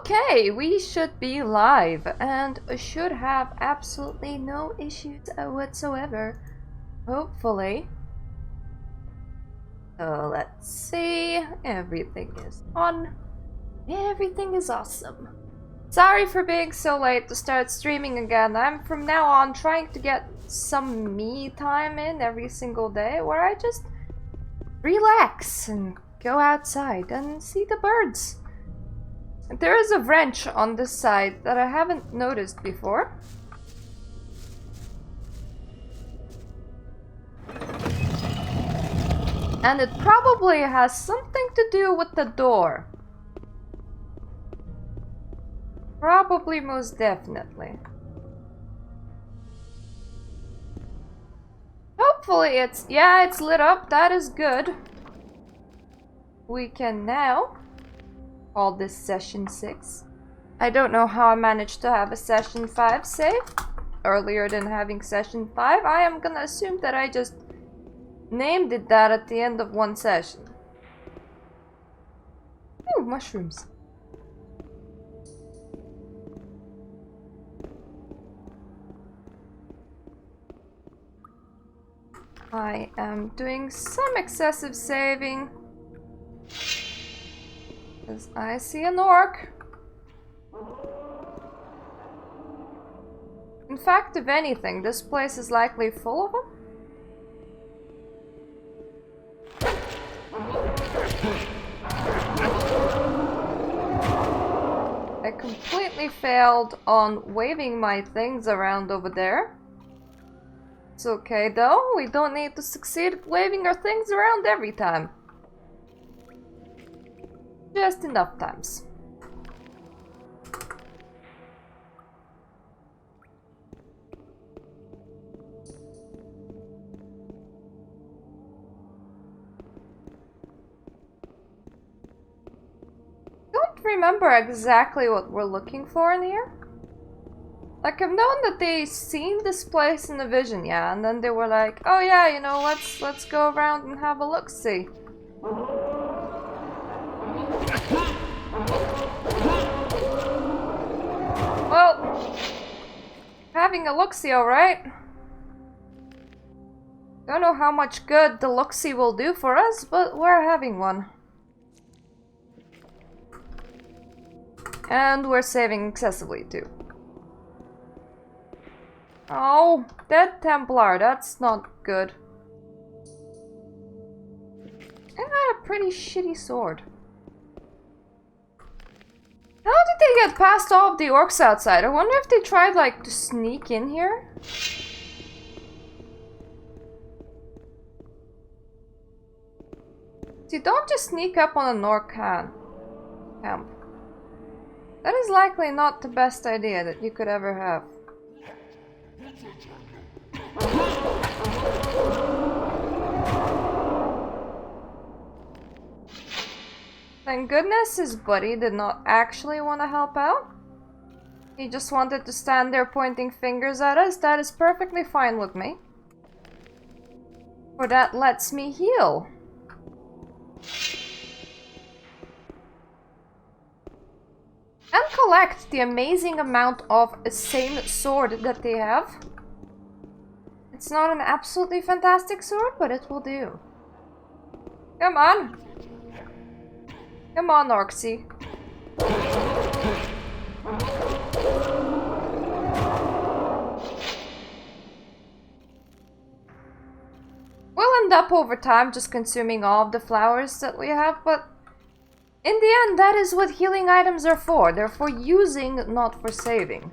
Okay, we should be live and should have absolutely no issues whatsoever. Hopefully. So let's see. Everything is on. Everything is awesome. Sorry for being so late to start streaming again. I'm from now on trying to get some me time in every single day where I just relax and go outside and see the birds. There is a wrench on this side that I haven't noticed before. And it probably has something to do with the door. Probably, most definitely. Hopefully it's... yeah, it's lit up. That is good. We can now call this session 6. I don't know how I managed to have a session 5 save earlier than having session 5. I am gonna assume that I just named it that at the end of one session. Ooh, mushrooms. I am doing some excessive saving. Because I see an orc. In fact, if anything, this place is likely full of them. I completely failed on waving my things around over there. It's okay though, we don't need to succeed at waving our things around every time. Just enough times. Don't remember exactly what we're looking for in here. Like, I've known that they seen this place in a vision, yeah, and then they were like, oh yeah, you know, let's go around and have a look-see. Well, having a look-see, alright. Don't know how much good the look-see will do for us, but we're having one. And we're saving excessively, too. Oh, dead Templar, that's not good. I got a pretty shitty sword. How did they get past all of the orcs outside? I wonder if they tried, like, to sneak in here? You don't just sneak up on an orc camp. That is likely not the best idea that you could ever have. Thank goodness his buddy did not actually want to help out. He just wanted to stand there pointing fingers at us. That is perfectly fine with me. For that lets me heal. And collect the amazing amount of the same sword that they have. It's not an absolutely fantastic sword, but it will do. Come on. Come on, Orcsy. We'll end up over time just consuming all of the flowers that we have, but in the end, that is what healing items are for. They're for using, not for saving.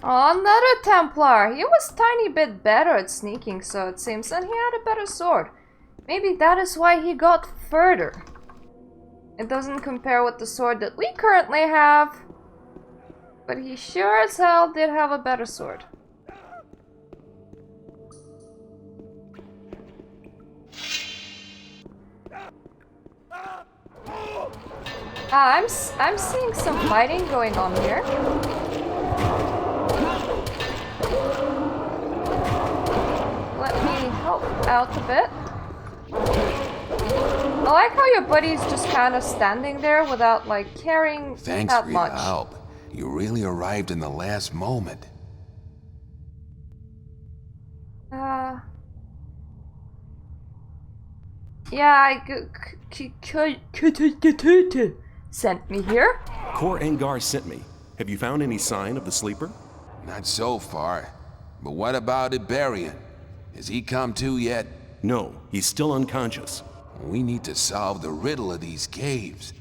Another Templar! He was a tiny bit better at sneaking, so it seems, and he had a better sword. Maybe that is why he got further. It doesn't compare with the sword that we currently have, but he sure as hell did have a better sword. I'm seeing some fighting going on here. out a bit. I like how your buddy's just kind of standing there without, like, caring Thanks that for much. your help. You really arrived in the last moment. Yeah, sent me here. Cor Engar sent me. Have you found any sign of the sleeper? Not so far. But what about Iberian? Has he come to yet? No, he's still unconscious. We need to solve the riddle of these caves.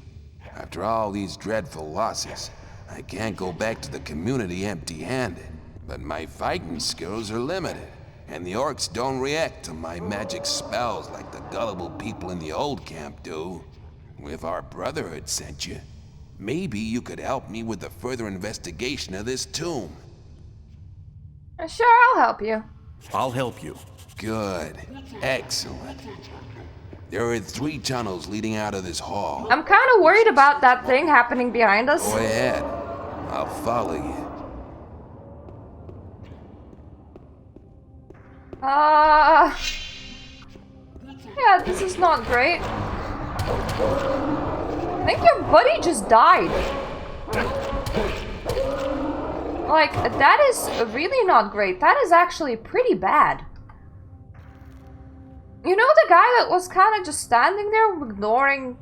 After all these dreadful losses, I can't go back to the community empty-handed. But my fighting skills are limited, and the orcs don't react to my magic spells like the gullible people in the old camp do. If our brotherhood sent you, maybe you could help me with the further investigation of this tomb. Sure, I'll help you. I'll help you. Good. Excellent. There are 3 tunnels leading out of this hall. I'm kind of worried about that thing happening behind us. Go ahead. I'll follow you. Yeah, this is not great. I think your buddy just died. Like, that is really not great. That is actually pretty bad. You know the guy that was kind of just standing there ignoring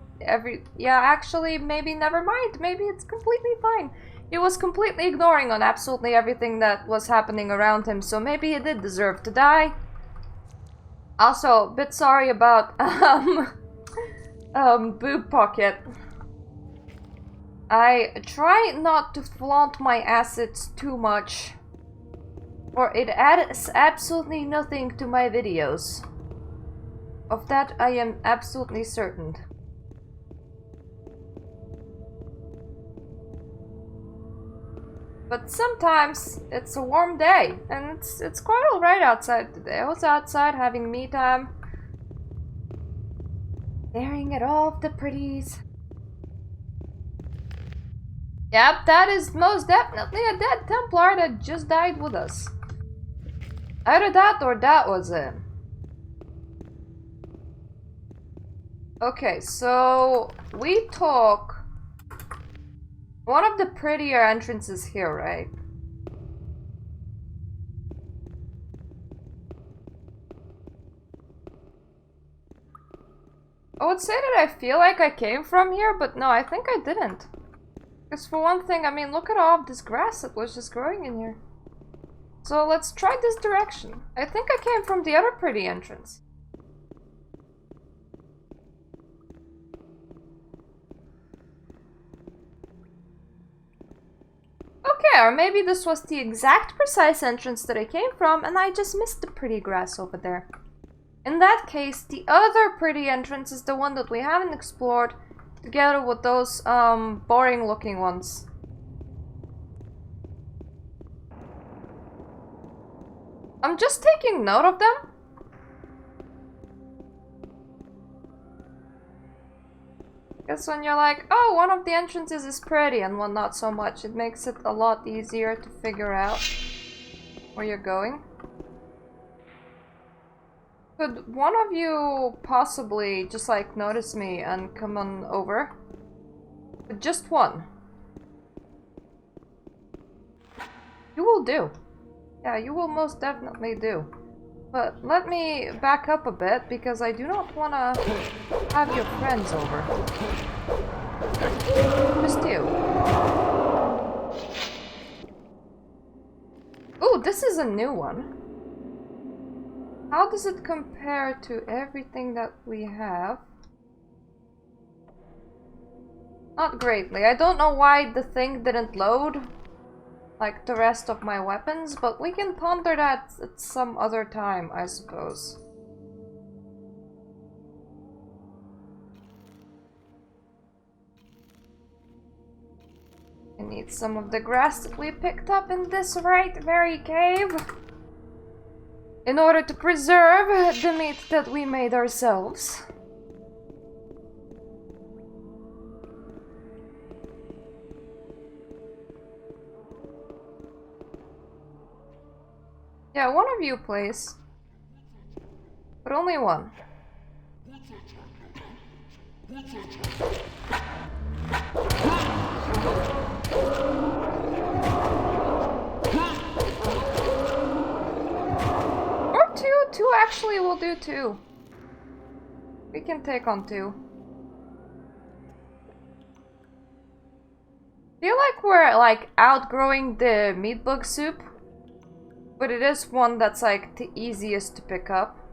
yeah, actually, maybe never mind. Maybe it's completely fine. He was completely ignoring on absolutely everything that was happening around him, so maybe he did deserve to die. Also, a bit sorry about, Boob Pocket. I try not to flaunt my assets too much, or it adds absolutely nothing to my videos. Of that I am absolutely certain. But sometimes it's a warm day, and it's quite alright outside today. I was outside having me time, staring at all of the pretties. Yep, that is most definitely a dead Templar that just died with us. Either that or that was it. Okay, so we took one of the prettier entrances here, right? I would say that I feel like I came from here, but no, I think I didn't. Because for one thing, I mean, look at all of this grass that was just growing in here. So let's try this direction. I think I came from the other pretty entrance. Okay, or maybe this was the exact precise entrance that I came from and I just missed the pretty grass over there. In that case, the other pretty entrance is the one that we haven't explored together with those boring looking ones. I'm just taking note of them. Because when you're like, oh, one of the entrances is pretty and one not so much, it makes it a lot easier to figure out where you're going. Could one of you possibly just like notice me and come on over? But just one. You will do. Yeah, you will most definitely do. But let me back up a bit because I do not want to have your friends over. Just you. Ooh, this is a new one. How does it compare to everything that we have? Not greatly. I don't know why the thing didn't load like the rest of my weapons, but we can ponder that at some other time, I suppose. I need some of the grass that we picked up in this very cave in order to preserve the meat that we made ourselves. Yeah, one of you, please. But only one. Or two. Two actually will do too. We can take on two. Feel like we're like outgrowing the meat bug soup, but it is one that's like the easiest to pick up.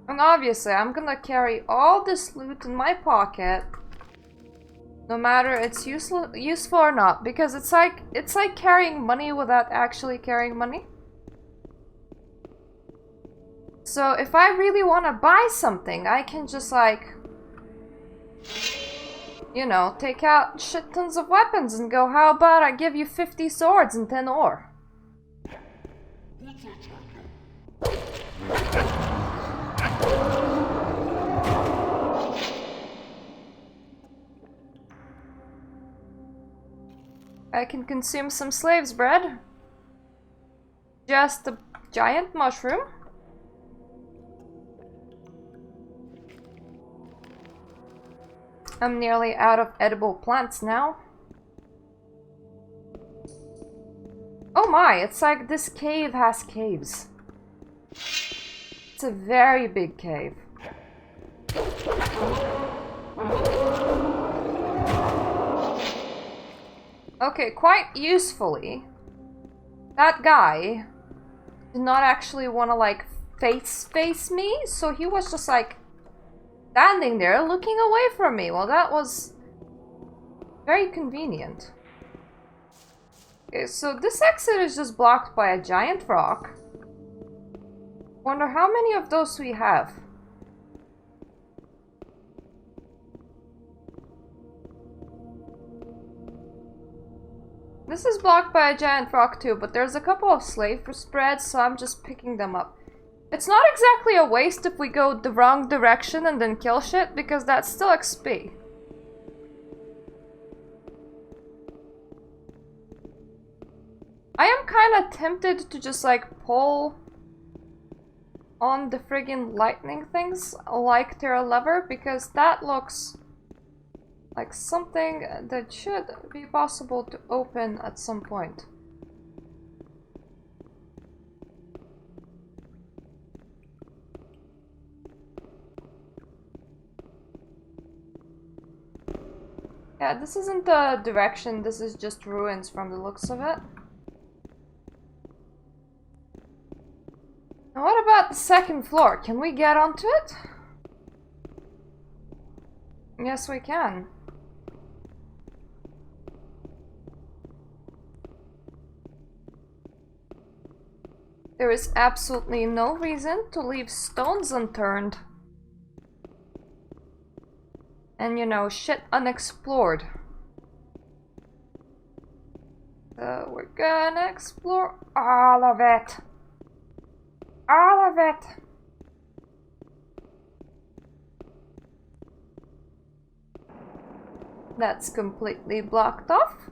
And obviously I'm gonna carry all this loot in my pocket, no matter it's useful or not, because it's like carrying money without actually carrying money. So if I really want to buy something, I can just like, you know, take out shit tons of weapons and go, how about I give you 50 swords and 10 ore? I can consume some slave's bread. Just a giant mushroom. I'm nearly out of edible plants now. Oh my, it's like this cave has caves. It's a very big cave. Okay, quite usefully, that guy did not actually want to like face me, so he was just like standing there looking away from me. Well, that was very convenient. Okay, so this exit is just blocked by a giant rock. Wonder how many of those we have. This is blocked by a giant rock too, but there's a couple of slave spreads, so I'm just picking them up. It's not exactly a waste if we go the wrong direction and then kill shit, because that's still XP. I am kind of tempted to just like pull on the friggin' lightning things like they're a lever, because that looks like something that should be possible to open at some point. Yeah, this isn't the direction, this is just ruins from the looks of it. Now what about the second floor? Can we get onto it? Yes, we can. There is absolutely no reason to leave stones unturned. And you know, shit unexplored. So we're gonna explore all of it. All of it. That's completely blocked off.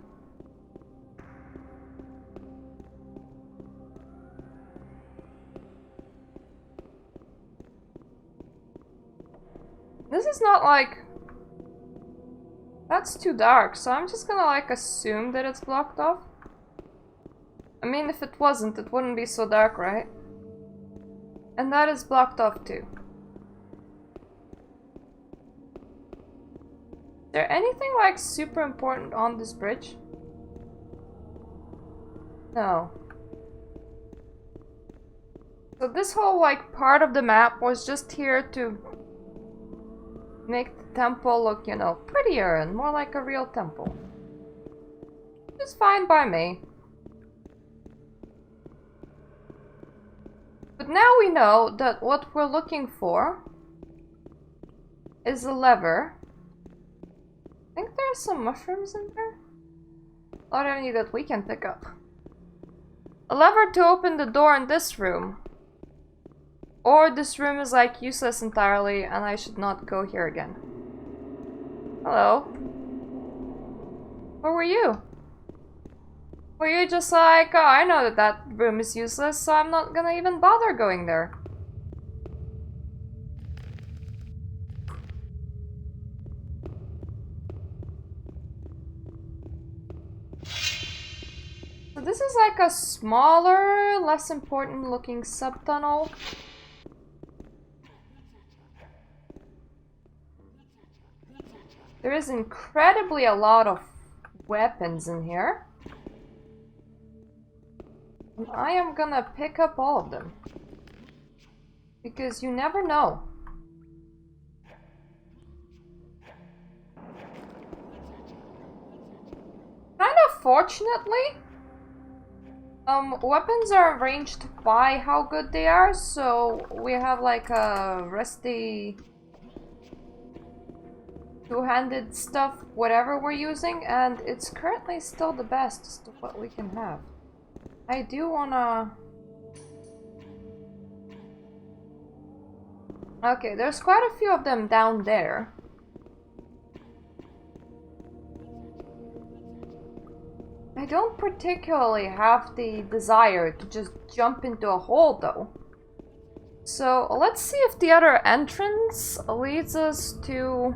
This is not like... That's too dark, so I'm just gonna like assume that it's blocked off. I mean, if it wasn't, it wouldn't be so dark, right? And that is blocked off too. Is there anything like super important on this bridge? No. So this whole like part of the map was just here to make the temple look, you know, prettier and more like a real temple. Which is fine by me. But now we know that what we're looking for is a lever. I think there are some mushrooms in there. Not any that we can pick up. A lever to open the door in this room. Or this room is like useless entirely and I should not go here again. Hello. Where were you? Or you're just like, oh, I know that that room is useless, so I'm not gonna even bother going there. So this is like a smaller, less important looking subtunnel. There is incredibly a lot of weapons in here. And I am gonna pick up all of them. Because you never know. Kind of fortunately, weapons are arranged by how good they are, so we have like a rusty two-handed stuff, whatever we're using, and it's currently still the best of what we can have. I do wanna... Okay, there's quite a few of them down there. I don't particularly have the desire to just jump into a hole though. So let's see if the other entrance leads us to,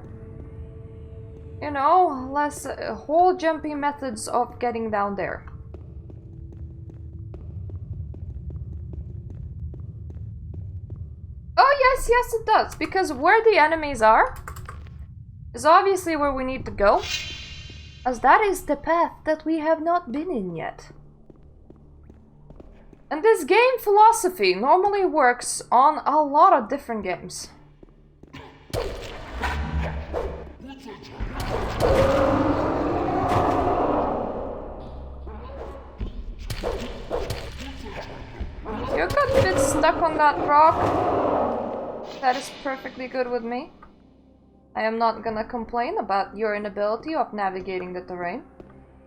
you know, less hole jumping methods of getting down there. Oh yes, yes it does, because where the enemies are is obviously where we need to go. As that is the path that we have not been in yet. And this game philosophy normally works on a lot of different games. You got a bit stuck on that rock. That is perfectly good with me. I am not gonna complain about your inability of navigating the terrain.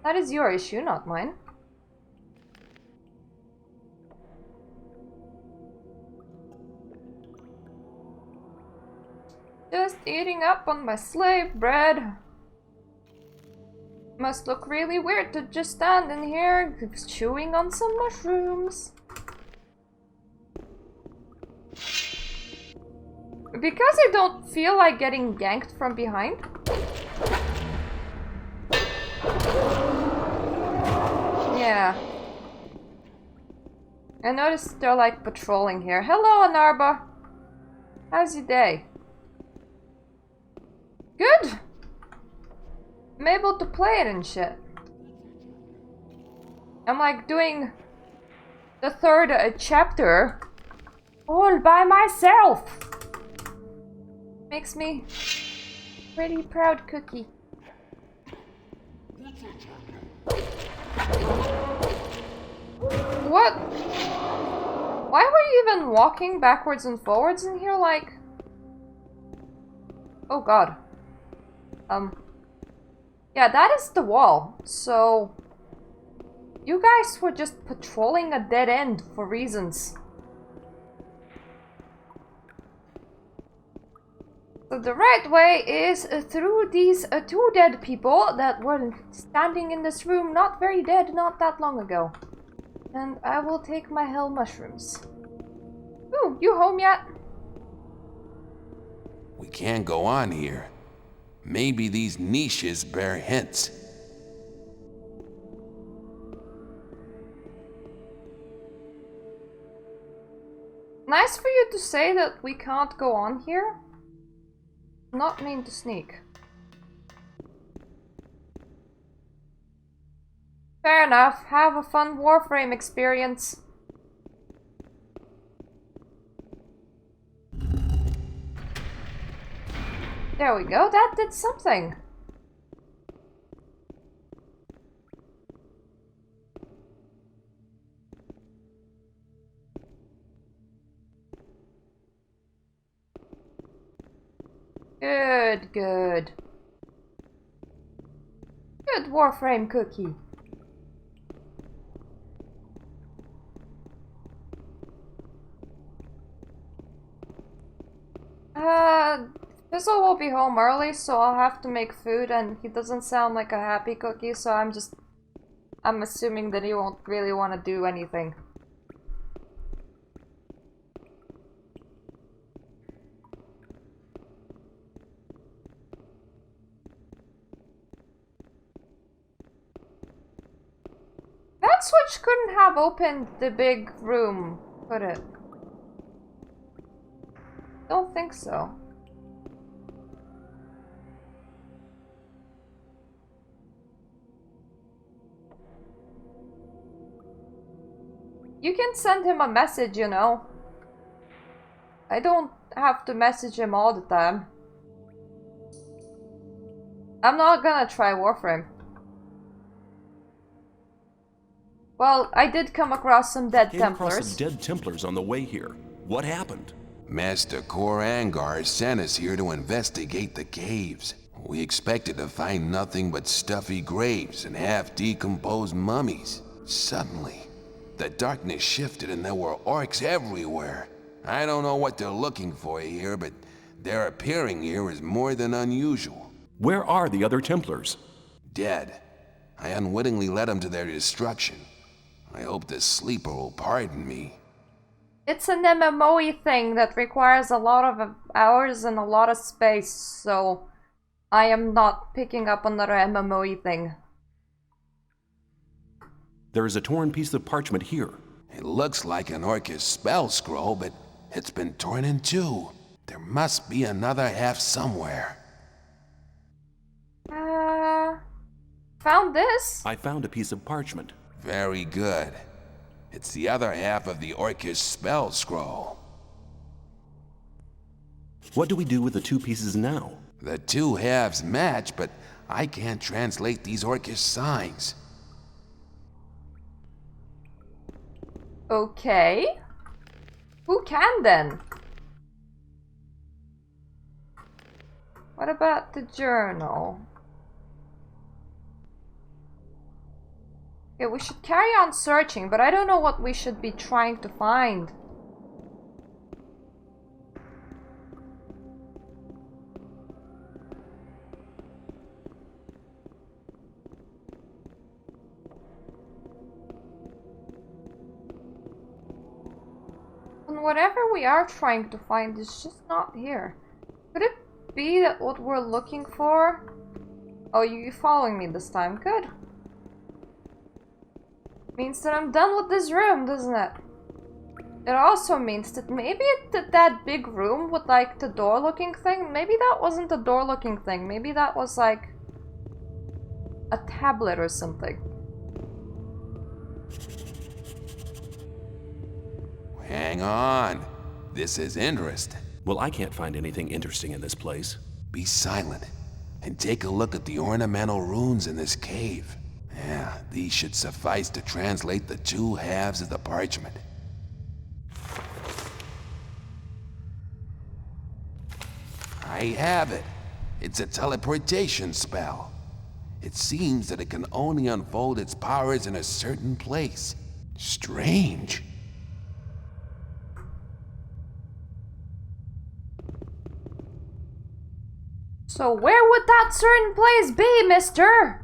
That is your issue, not mine. Just eating up on my slave bread. Must look really weird to just stand in here chewing on some mushrooms. Because I don't feel like getting ganked from behind. Yeah. I noticed they're like patrolling here. Hello, Anarba. How's your day? Good. I'm able to play it and shit. I'm like doing the third chapter all by myself. Makes me pretty proud, Cookie. What? Why were you even walking backwards and forwards in here like... Oh god. Yeah, that is the wall, so... You guys were just patrolling a dead end for reasons. So the right way is through these two dead people that were standing in this room, not very dead, not that long ago. And I will take my hell mushrooms. Ooh, you home yet? We can't go on here. Maybe these niches bear hints. Nice for you to say that we can't go on here. Not mean to sneak. Fair enough. Have a fun Warframe experience. There we go. That did something. Good, good. Good Warframe cookie. Fizzle will be home early, so I'll have to make food, and he doesn't sound like a happy cookie, so I'm just I'm assuming that he won't really want to do anything. That switch couldn't have opened the big room, could it? Don't think so. You can send him a message, you know. I don't have to message him all the time. I'm not gonna try Warframe. Well, I did come across some dead Came Templars. across some dead Templars on the way here. What happened? Master Kor Angar sent us here to investigate the caves. We expected to find nothing but stuffy graves and half-decomposed mummies. Suddenly, the darkness shifted and there were orcs everywhere. I don't know what they're looking for here, but their appearing here is more than unusual. Where are the other Templars? Dead. I unwittingly led them to their destruction. I hope the sleeper will pardon me. It's an MMO-y thing that requires a lot of hours and a lot of space, so I am not picking up another MMO-y thing. There is a torn piece of parchment here. It looks like an orcish spell scroll, but it's been torn in two. There must be another half somewhere. Found this? I found a piece of parchment. Very good. It's the other half of the orcish spell scroll. What do we do with the two pieces now? The two halves match, but I can't translate these orcish signs. Okay. Who can then? What about the journal? Okay, we should carry on searching, but I don't know what we should be trying to find. And whatever we are trying to find is just not here. Could it be that what we're looking for... Oh, you're following me this time. Good. Means that I'm done with this room, doesn't it? It also means that maybe that big room with like the door looking thing, maybe that wasn't a door looking thing. Maybe that was like a tablet or something. Hang on. This is interesting. Well, I can't find anything interesting in this place. Be silent and take a look at the ornamental runes in this cave. Yeah, these should suffice to translate the two halves of the parchment. I have it. It's a teleportation spell. It seems that it can only unfold its powers in a certain place. Strange. So where would that certain place be, mister?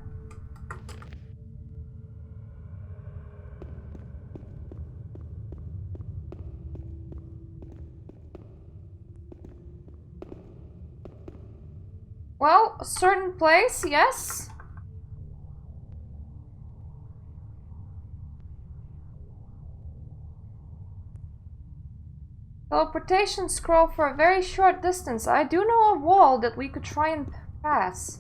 Well, a certain place, yes. Teleportation scroll for a very short distance. I do know a wall that we could try and pass.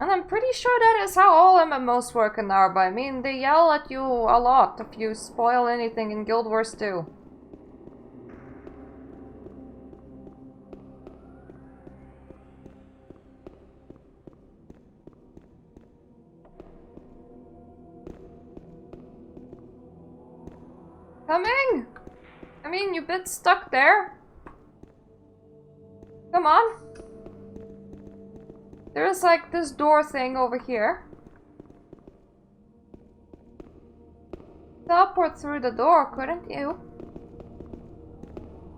And I'm pretty sure that is how all MMOs work in Narba. I mean, they yell at you a lot if you spoil anything in Guild Wars 2. Coming! I mean, you've been stuck there. Come on. There's like this door thing over here. Teleport through the door, couldn't you?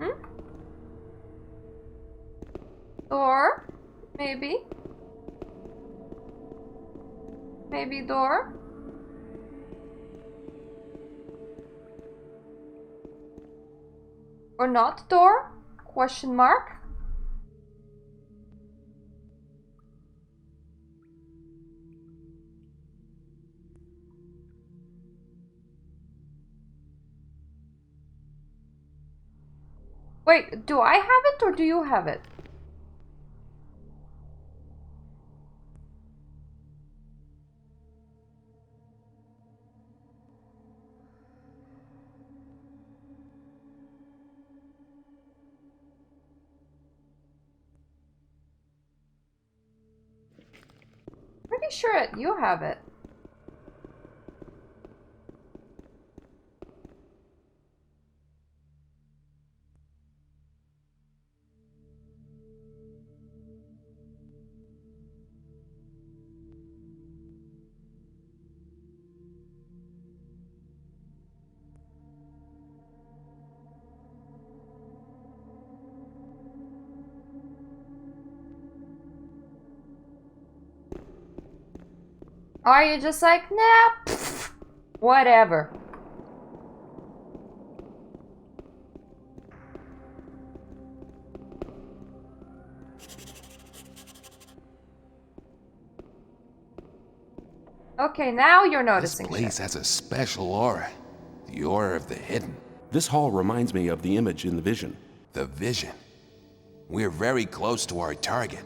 Hmm? Door? Maybe? Maybe door? Or not door? Question mark? Wait, do I have it or do you have it? Pretty sure you have it. Are you just like, nah, pff, whatever. Okay, now you're noticing This place shit. has a special aura. The aura of the hidden. This hall reminds me of the image in the vision. The vision. We're very close to our target.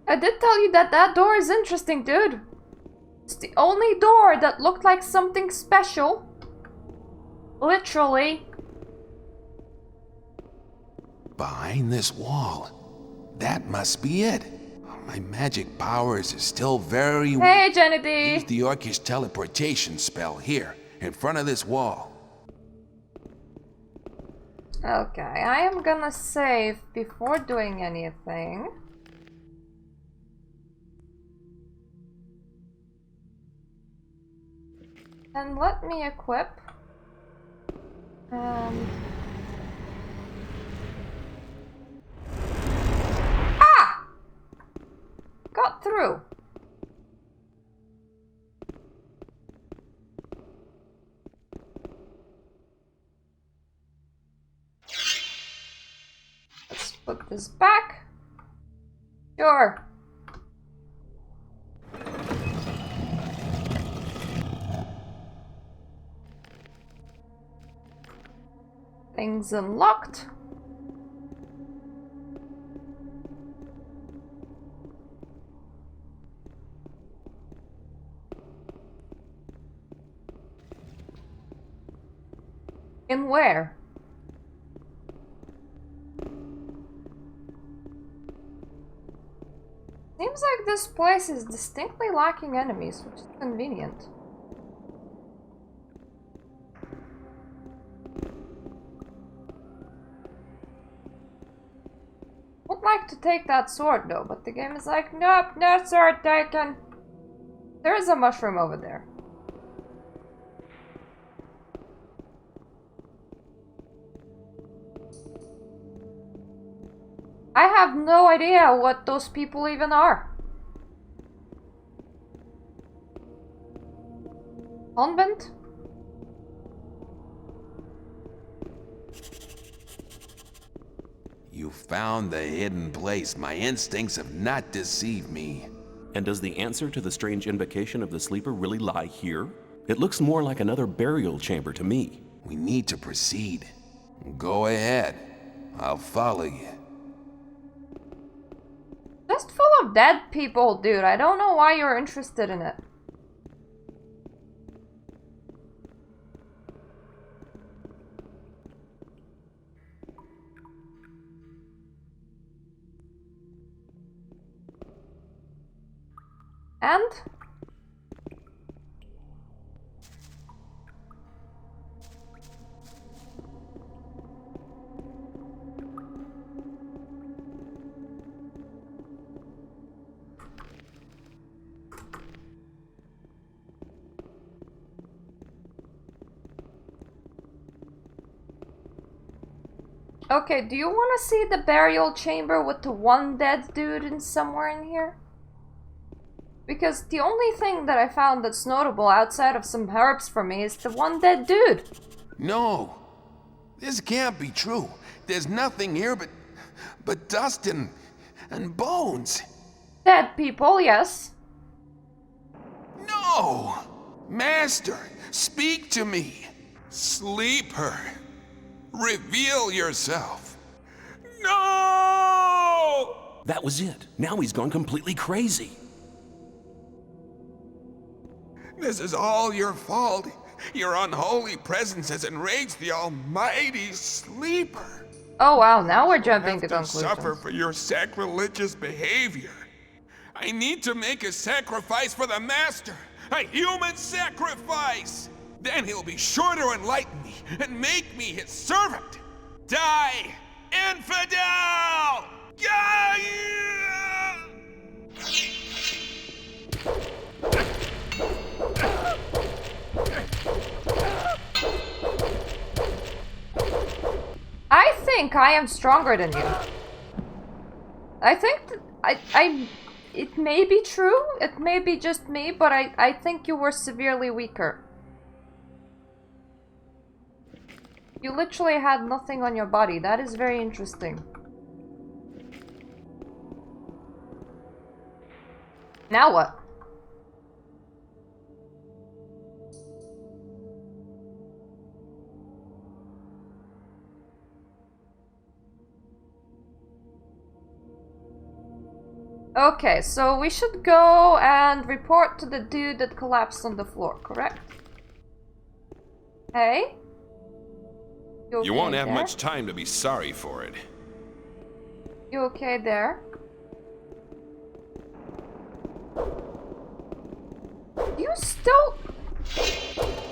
I did tell you that that door is interesting, dude. It's the only door that looked like something special. Literally. Behind this wall. That must be it. My magic powers are still very weak. Hey, Jenny D. Use the Orcish teleportation spell here, in front of this wall. Okay, I am gonna save before doing anything. And let me equip. Ah! Got through. Let's put this back. Sure. Things unlocked. In where? Seems like this place is distinctly lacking enemies, which is convenient. Would like to take that sword though, but the game is like, nope, no sword taken. There is a mushroom over there. I have no idea what those people even are. Convent? You found the hidden place. My instincts have not deceived me. And does the answer to the strange invocation of the sleeper really lie here? It looks more like another burial chamber to me. We need to proceed. Go ahead. I'll follow you. Just full of dead people, dude. I don't know why you're interested in it. And? Okay, do you want to see the burial chamber with the one dead dude in somewhere in here? Because the only thing that I found that's notable outside of some herbs for me is the one dead dude. No. This can't be true. There's nothing here but dust and bones. Dead people, yes. No! Master, speak to me. Sleeper, reveal yourself. No! That was it. Now he's gone completely crazy. This is all your fault. Your unholy presence has enraged the almighty Sleeper. Oh wow, now we're jumping to You have to suffer conclusions. for your sacrilegious behavior. I need to make a sacrifice for the Master. A human sacrifice! Then he'll be sure to enlighten me and make me his servant. Die, infidel! I think I am stronger than you. I think it may be true, it may be just me, but I think you were severely weaker. You literally had nothing on your body. That is very interesting. Now what? Okay, so we should go and report to the dude that collapsed on the floor, correct? Hey? You won't okay have there? much time to be sorry for it. You okay there? You still...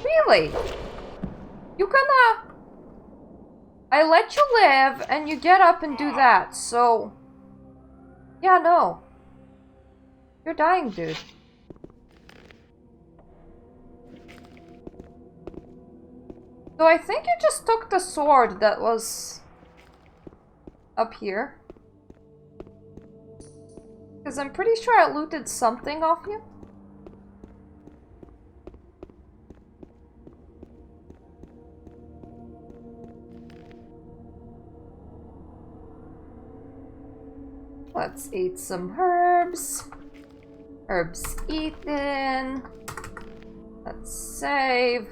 Really? You gonna... I let you live and you get up and do that, so... Yeah, no. You're dying, dude. So I think you just took the sword that was up here. Because I'm pretty sure I looted something off you. Let's eat some herbs. Herbs eaten. Let's save.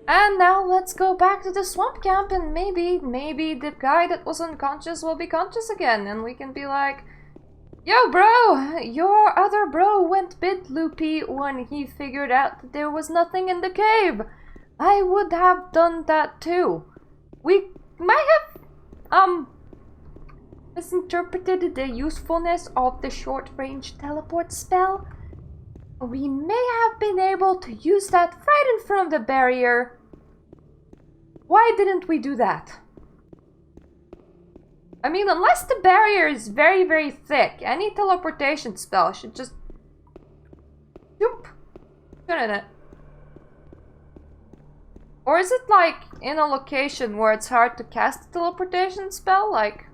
And now let's go back to the swamp camp and maybe the guy that was unconscious will be conscious again and we can be like, yo bro, your other bro went bit loopy when he figured out that there was nothing in the cave. I would have done that too. We might have, misinterpreted the usefulness of the short-range teleport spell. We may have been able to use that right in front of the barrier. Why didn't we do that? I mean, unless the barrier is very, very thick, any teleportation spell should just... Joop! Shouldn't it? Or is it like in a location where it's hard to cast a teleportation spell? Like...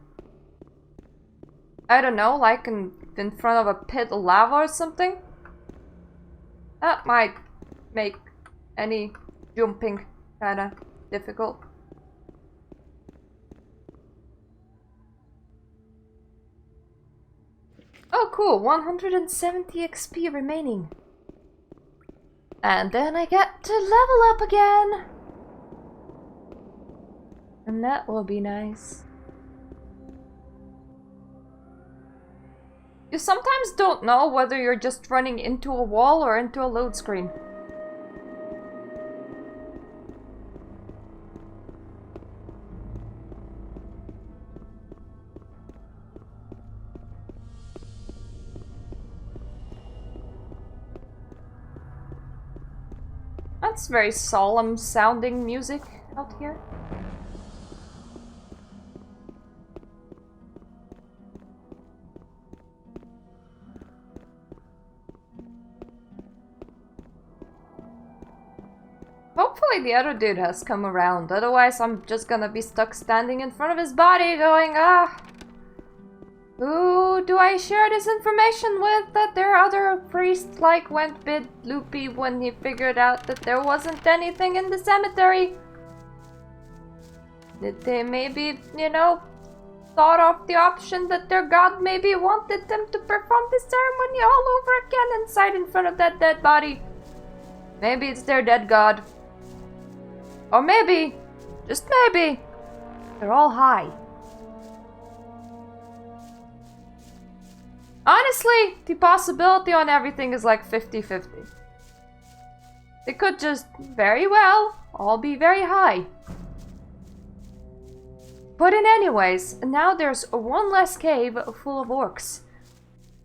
I don't know, like in front of a pit of lava or something? That might make any jumping kinda difficult. Oh cool, 170 XP remaining. And then I get to level up again! And that will be nice. You sometimes don't know whether you're just running into a wall or into a load screen. That's very solemn sounding music out here. Hopefully the other dude has come around, otherwise I'm just gonna be stuck standing in front of his body going, who do I share this information with that their other priest went bit loopy when he figured out that there wasn't anything in the cemetery? Did they maybe, you know, thought of the option that their god maybe wanted them to perform this ceremony all over again inside in front of that dead body? Maybe it's their dead god. Or maybe, just maybe, they're all high. Honestly, the possibility on everything is like 50-50. It could just very well all be very high. But in anyways, now there's one less cave full of orcs.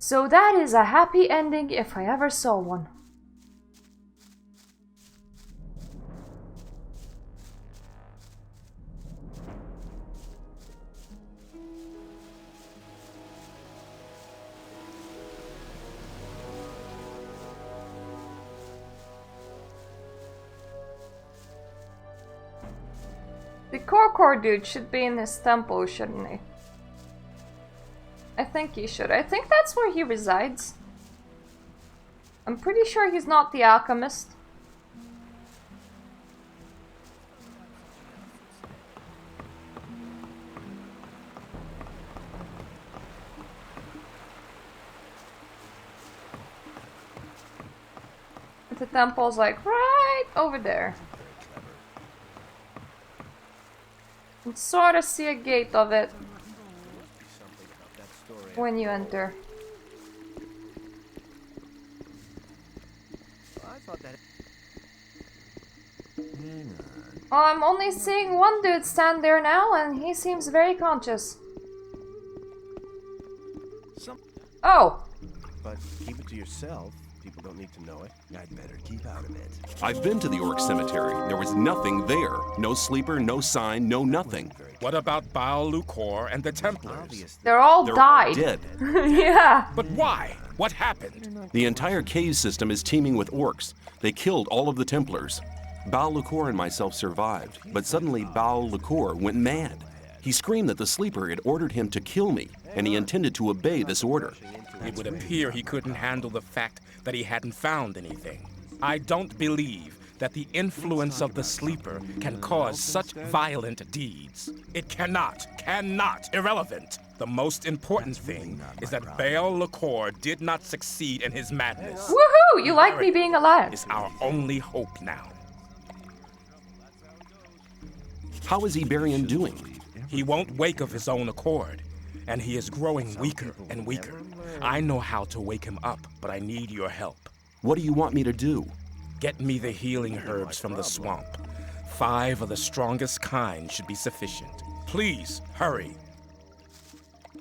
So that is a happy ending if I ever saw one. The core dude should be in his temple, shouldn't he? I think he should. I think that's where he resides. I'm pretty sure he's not the alchemist. The temple's like right over there. You can sort of see a gate of it when you enter. Well, I'm only seeing one dude stand there now, and he seems very conscious. Oh! But keep it to yourself. People don't need to know it. I'd better keep out of it. I've been to the orc cemetery. There was nothing there. No sleeper, no sign, no nothing. What about Baal Lucor and the Templars? They're all They're died. all dead. Yeah. But why? What happened? The entire cave system is teeming with orcs. They killed all of the Templars. Baal Lucor and myself survived, but suddenly Baal Lucor went mad. He screamed that the sleeper had ordered him to kill me, and he intended to obey this order. It would appear he couldn't handle the fact that he hadn't found anything. I don't believe that the influence of the sleeper can cause such violent deeds. It cannot, irrelevant. The most important thing is that Baal Lucor did not succeed in his madness. Woohoo! You like me being alive. Is our only hope now. How is Iberian doing? He won't wake of his own accord, and he is growing weaker and weaker. I know how to wake him up, but I need your help. What do you want me to do? Get me the healing herbs from the swamp. 5 of the strongest kind should be sufficient. Please, hurry.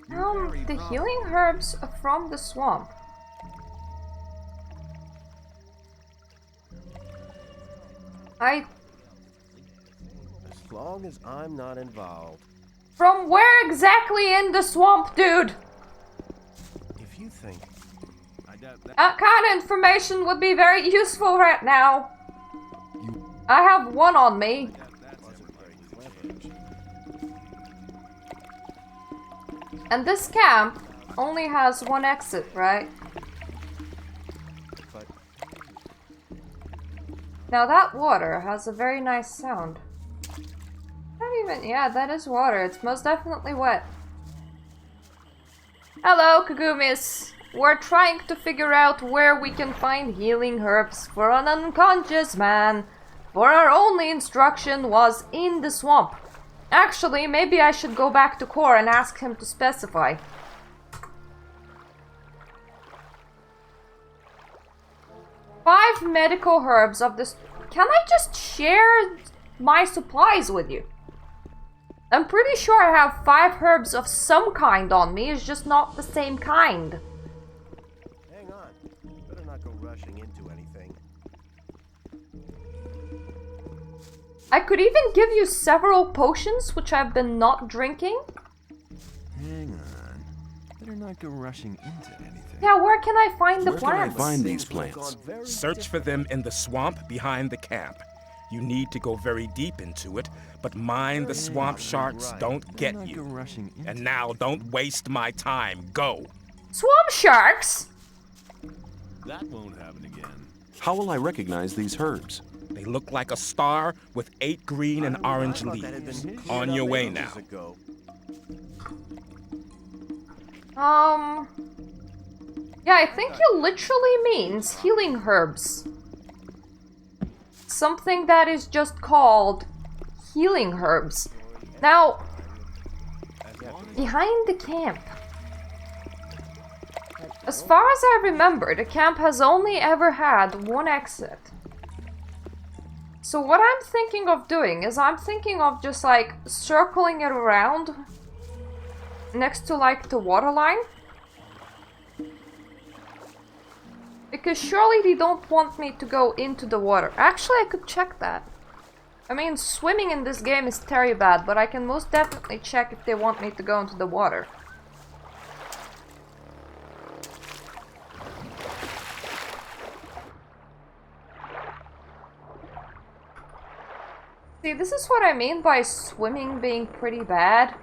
The healing herbs from the swamp. As long as I'm not involved. From where exactly in the swamp, dude? If you think... That kind of information would be very useful right now. I have one on me. And this camp only has one exit, right? Now that water has a very nice sound. Not even, yeah, that is water. It's most definitely wet. Hello, Kagumis. We're trying to figure out where we can find healing herbs for an unconscious man. For our only instruction was in the swamp. Actually, maybe I should go back to Core and ask him to specify. Five medical herbs of this. Can I just share my supplies with you? I'm pretty sure I have 5 herbs of some kind on me, it's just not the same kind. Hang on. Better not go rushing into anything. I could even give you several potions, which I've been not drinking. Hang on. Better not go rushing into anything. Yeah, where can I find the Where can I plants? find these plants? Search for them in the swamp behind the camp. You need to go very deep into it, but mind the swamp sharks don't get you. And now don't waste my time. Go. Swamp sharks? That won't happen again. How will I recognize these herbs? They look like a star with 8 green and orange leaves. On your way now. Yeah, I think he literally means healing herbs. Something that is just called healing herbs. Now, behind the camp. As far as I remember, the camp has only ever had one exit. So what I'm thinking of doing is I'm thinking of just like circling it around next to like the water line. Because surely they don't want me to go into the water. Actually, I could check that. I mean, swimming in this game is very bad, but I can most definitely check if they want me to go into the water. See, this is what I mean by swimming being pretty bad.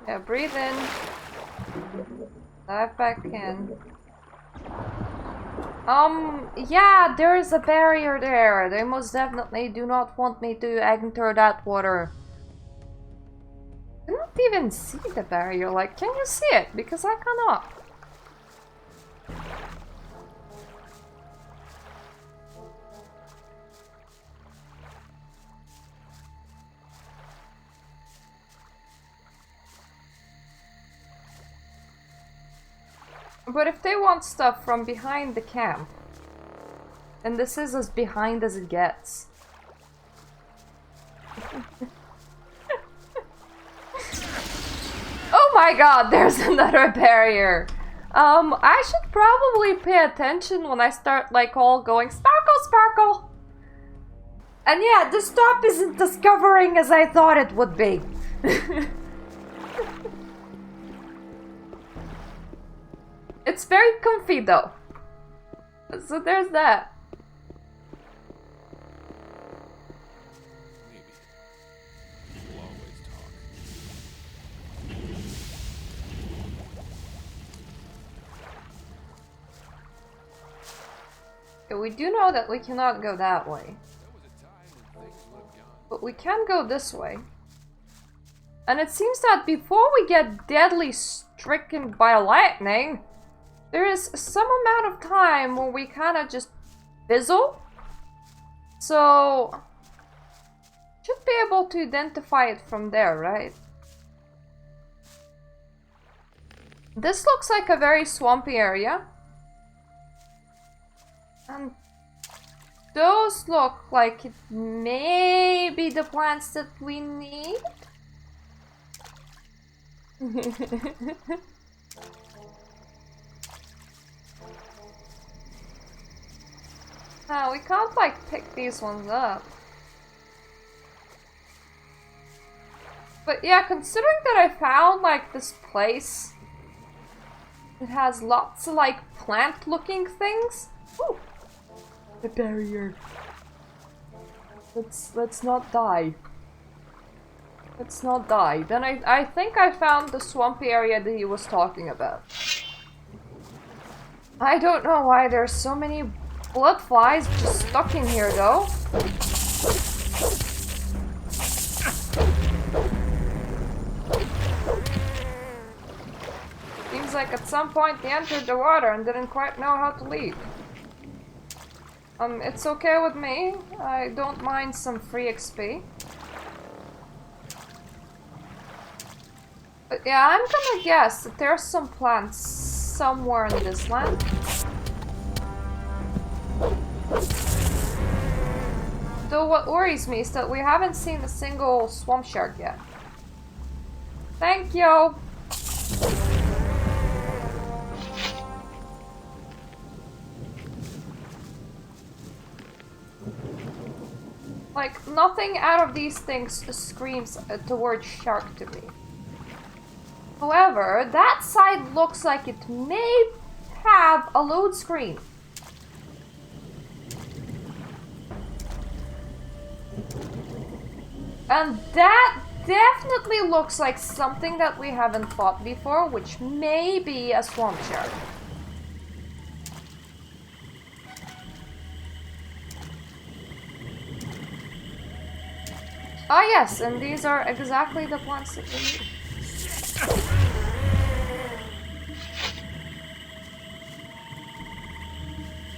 Yeah, breathe in. Dive back in. Yeah, there is a barrier there. They most definitely do not want me to enter that water. I cannot even see the barrier. Like, can you see it? Because I cannot. But if they want stuff from behind the camp, and this is as behind as it gets. Oh my god, there's another barrier. I should probably pay attention when I start like all going sparkle, sparkle. And yeah, the stop isn't as covering as I thought it would be. It's very comfy though. So there's that. Okay, we do know that we cannot go that way. But we can go this way. And it seems that before we get deadly stricken by lightning, there is some amount of time where we kind of just fizzle. So, should be able to identify it from there, right? This looks like a very swampy area. And those look like it may be the plants that we need. No, we can't like pick these ones up. But yeah, considering that I found like this place, it has lots of like plant looking things. Ooh, the barrier. Let's not die. Let's not die. Then I think I found the swampy area that he was talking about. I don't know why there's so many blood flies just stuck in here though. Seems like at some point they entered the water and didn't quite know how to leave. It's okay with me. I don't mind some free XP. But yeah, I'm gonna guess that there's some plants somewhere in this land. Though what worries me is that we haven't seen a single swamp shark yet. Thank you! Like, nothing out of these things screams the word shark to me. However, that side looks like it may have a load screen. And that definitely looks like something that we haven't fought before, which may be a swamp shark. Ah yes, and these are exactly the plants that we need.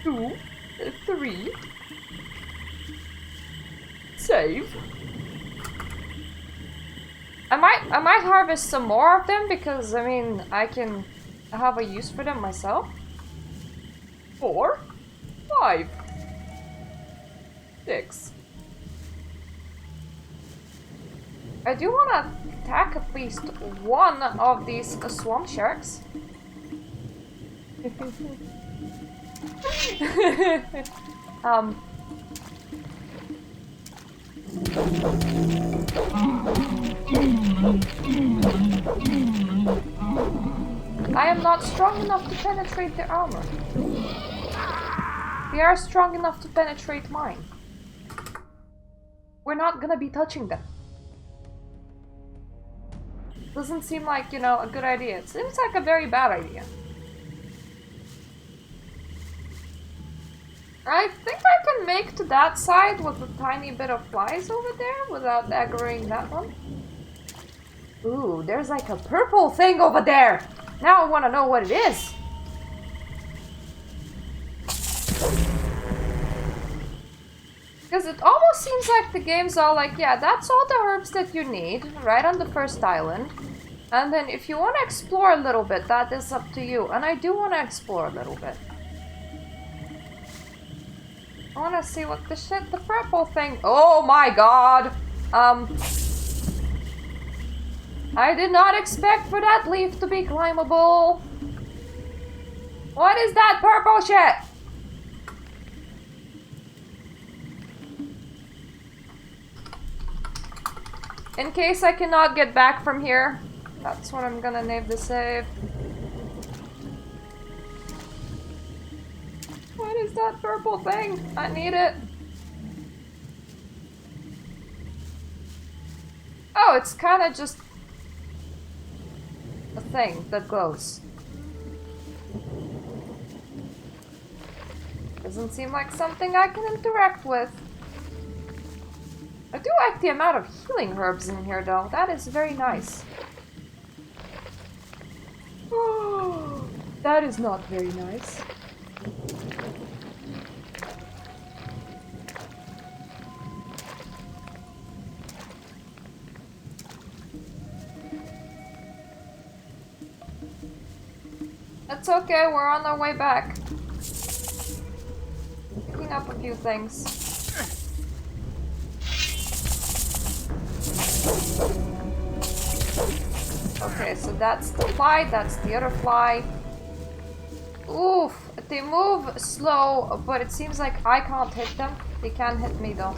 2, 3. Save. I might harvest some more of them because I mean I can have a use for them myself. 4, 5, 6. I do want to attack at least one of these swamp sharks. I am not strong enough to penetrate their armor. They are strong enough to penetrate mine. We're not gonna be touching them. Doesn't seem like, you know, a good idea. It seems like a very bad idea. I think I can make to that side with a tiny bit of flies over there without aggroing that one. Ooh, there's like a purple thing over there! Now I want to know what it is! Because it almost seems like the game's all like, yeah, that's all the herbs that you need, right on the first island. And then if you want to explore a little bit, that is up to you. And I do want to explore a little bit. I want to see what the shit, the purple thing... Oh my god! I did not expect for that leaf to be climbable. What is that purple shit? In case I cannot get back from here, that's what I'm gonna name the save. What is that purple thing? I need it. Oh, it's kind of just a thing that glows. Doesn't seem like something I can interact with. I do like the amount of healing herbs in here though. That is very nice. Oh, that is not very nice. It's okay, we're on our way back. Picking up a few things. Okay, so that's the fly, that's the other fly. Oof, they move slow, but it seems like I can't hit them. They can hit me though.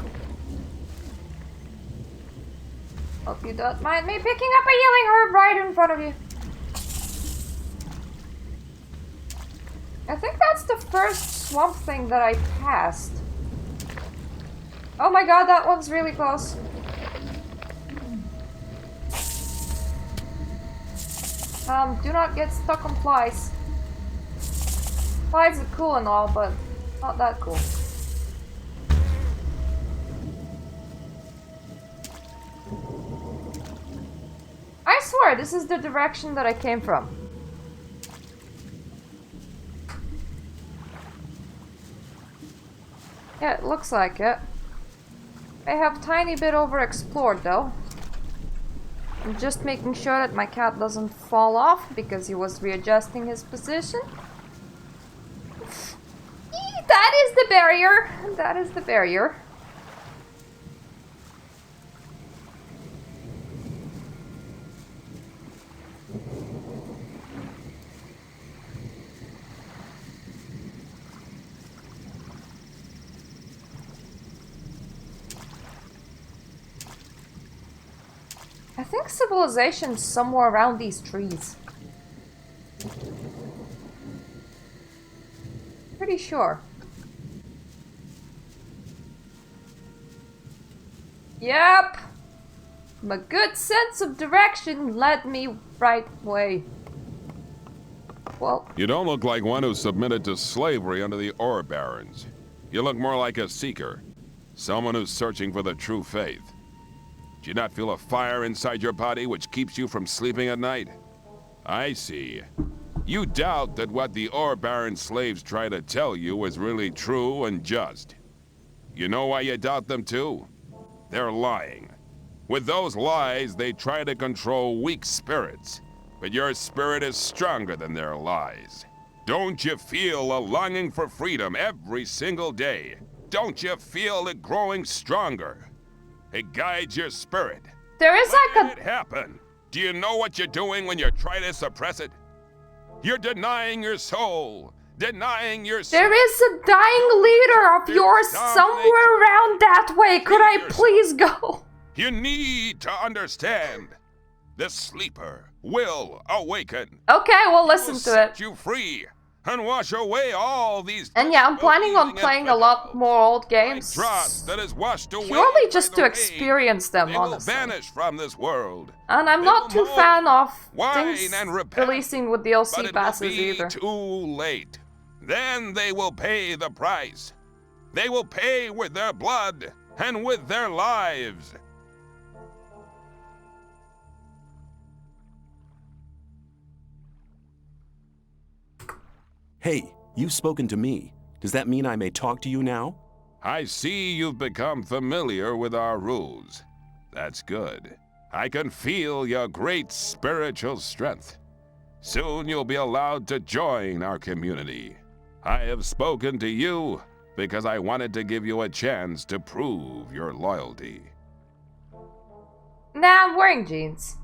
Hope you don't mind me picking up a healing herb right in front of you. I think that's the first swamp thing that I passed. Oh my god, that one's really close. Do not get stuck on flies. Flies are cool and all, but not that cool. I swear, this is the direction that I came from. Yeah, it looks like it. I have tiny bit overexplored though. I'm just making sure that my cat doesn't fall off because he was readjusting his position. That is the barrier. That is the barrier. I think civilization's somewhere around these trees. Pretty sure. Yep. My good sense of direction led me right way. Well, You don't look like one who submitted to slavery under the ore barons. You look more like a seeker. Someone who's searching for the true faith. Do you not feel a fire inside your body which keeps you from sleeping at night? I see. You doubt that what the ore baron slaves try to tell you is really true and just. You know why you doubt them too? They're lying. With those lies, they try to control weak spirits. But your spirit is stronger than their lies. Don't you feel a longing for freedom every single day? Don't you feel it growing stronger? It guides your spirit. there is When like did it happen? Do you know what you're doing when you try to suppress it? You're denying your soul, denying your there is a dying leader of yours somewhere around that way. Could I please go? You need to understand. The sleeper will awaken. Okay, we'll Will listen to set it. you free and wash away all these. And yeah, I'm planning on playing a lot more old games. Dross that is washed away Purely by just the to rain. experience them, They will honestly. vanish from this world. And I'm They not will too fan of whine things and repent, releasing with But DLC it passes will be either. too late. Then they will pay the price. They will pay with their blood and with their lives. Hey, you've spoken to me. Does that mean I may talk to you now? I see you've become familiar with our rules. That's good. I can feel your great spiritual strength. Soon you'll be allowed to join our community. I have spoken to you because I wanted to give you a chance to prove your loyalty. Nah, I'm wearing jeans.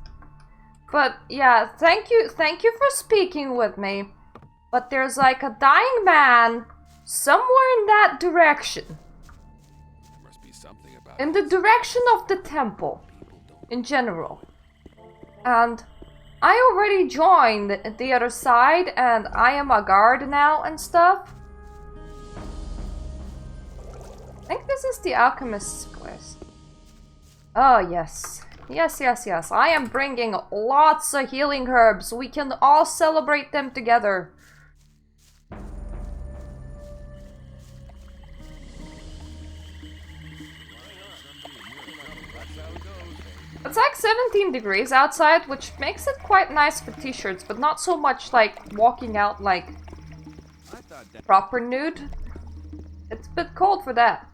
But yeah, thank you for speaking with me. But there's like a dying man somewhere in that direction. There must be something about In the direction of the temple. In general. And I already joined the other side and I am a guard now and stuff. I think this is the alchemist's quest. Oh yes. Yes. I am bringing lots of healing herbs. We can all celebrate them together. It's like 17 degrees outside, which makes it quite nice for t-shirts, but not so much like walking out like proper nude. It's a bit cold for that.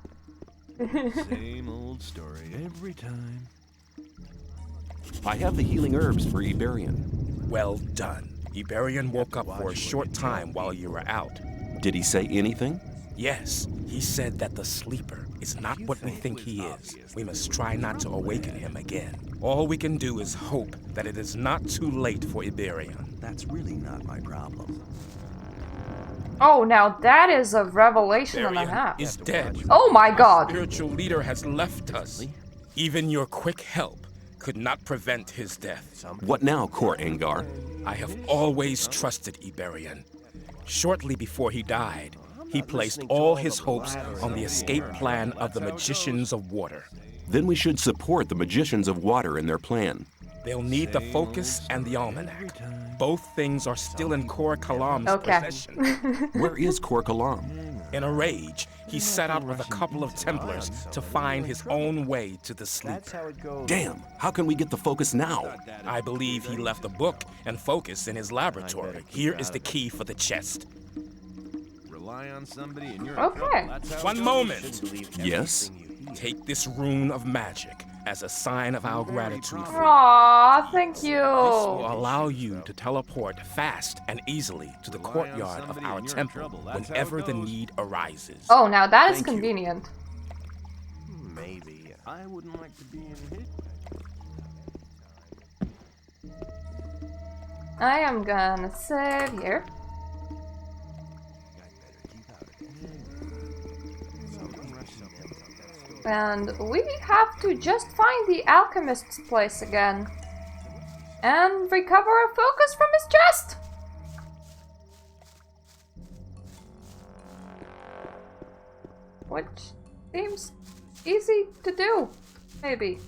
Same old story every time. I have the healing herbs for Iberian. Well done. Iberian woke up for a short time while you were out. Did he say anything? Yes, he said that the sleeper is not what we think he is. We must try not to awaken him again. All we can do is hope that it is not too late for Iberian. That's really not my problem. Oh, now that is a revelation and a Iberian half. is dead. Oh my god. Spiritual leader has left us. Even your quick help could not prevent his death. What now, Kor Angar? I have always trusted Iberian. Shortly before he died, he placed all his hopes on the escape plan of the Magicians of Water. Then we should support the Magicians of Water in their plan. They'll need the focus and the almanac. Both things are still in Kor Kalam's Okay. possession. Where is Kor Kalam? In a rage, he set out with a couple of Templars to find his own way to the That's sleeper. how it goes. Damn, how can we get the focus now? I believe he left a book and focus in his laboratory. Here is the key for the chest. Rely on somebody and you're Okay. One moment. Yes? Take this rune of magic as a sign of our gratitude for you. Aw, thank This will you. allow you to teleport fast and easily to the courtyard of our temple whenever the need arises. Oh, now that is Thank you. convenient. Maybe. I wouldn't like to be in hit. I am gonna save here. And we have to just find the alchemist's place again. And recover our focus from his chest! Which seems easy to do, maybe.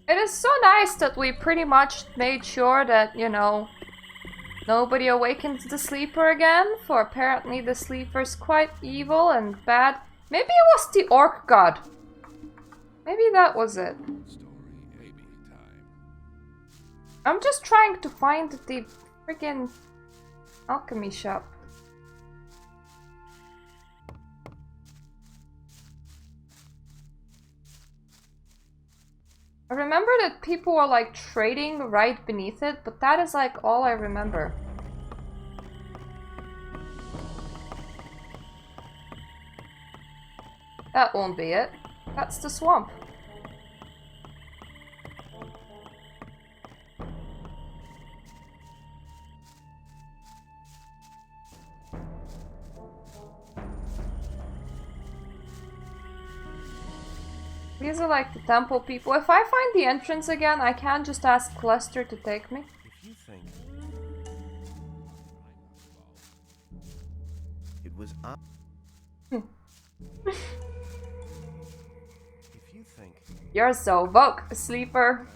It is so nice that we pretty much made sure that, you know, nobody awakens the sleeper again, for apparently the sleeper's quite evil and bad. Maybe it was the orc god. Maybe that was it. I'm just trying to find the freaking alchemy shop. I remember that people were like trading right beneath it, but that is like all I remember. That won't be it. That's the swamp. These are like the temple people. If I find the entrance again, I can just ask Lester to take me. If you think it was up. If you think You're so woke, sleeper.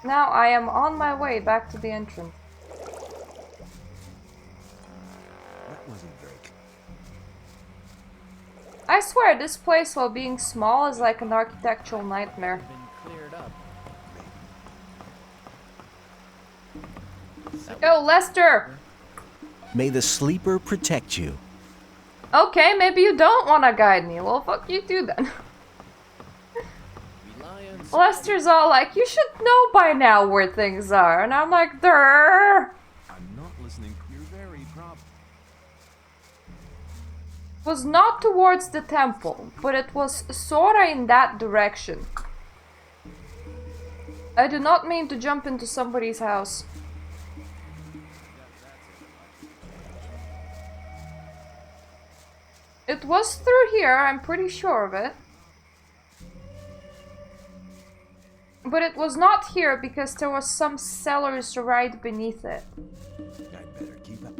Now I am on my way back to the entrance. that wasn't Drake. I swear, this place, while being small, is like an architectural nightmare. Yo, Lester! May the sleeper protect you. Okay, maybe you don't want to guide me. Well, fuck you too then. Lester's all like, you should know by now where things are. And I'm like, durr! I'm not listening. You're very prob. Was not towards the temple, but it was sorta in that direction. I do not mean to jump into somebody's house. It was through here, I'm pretty sure of it. But it was not here because there was some cellars right beneath it. I'd better keep up.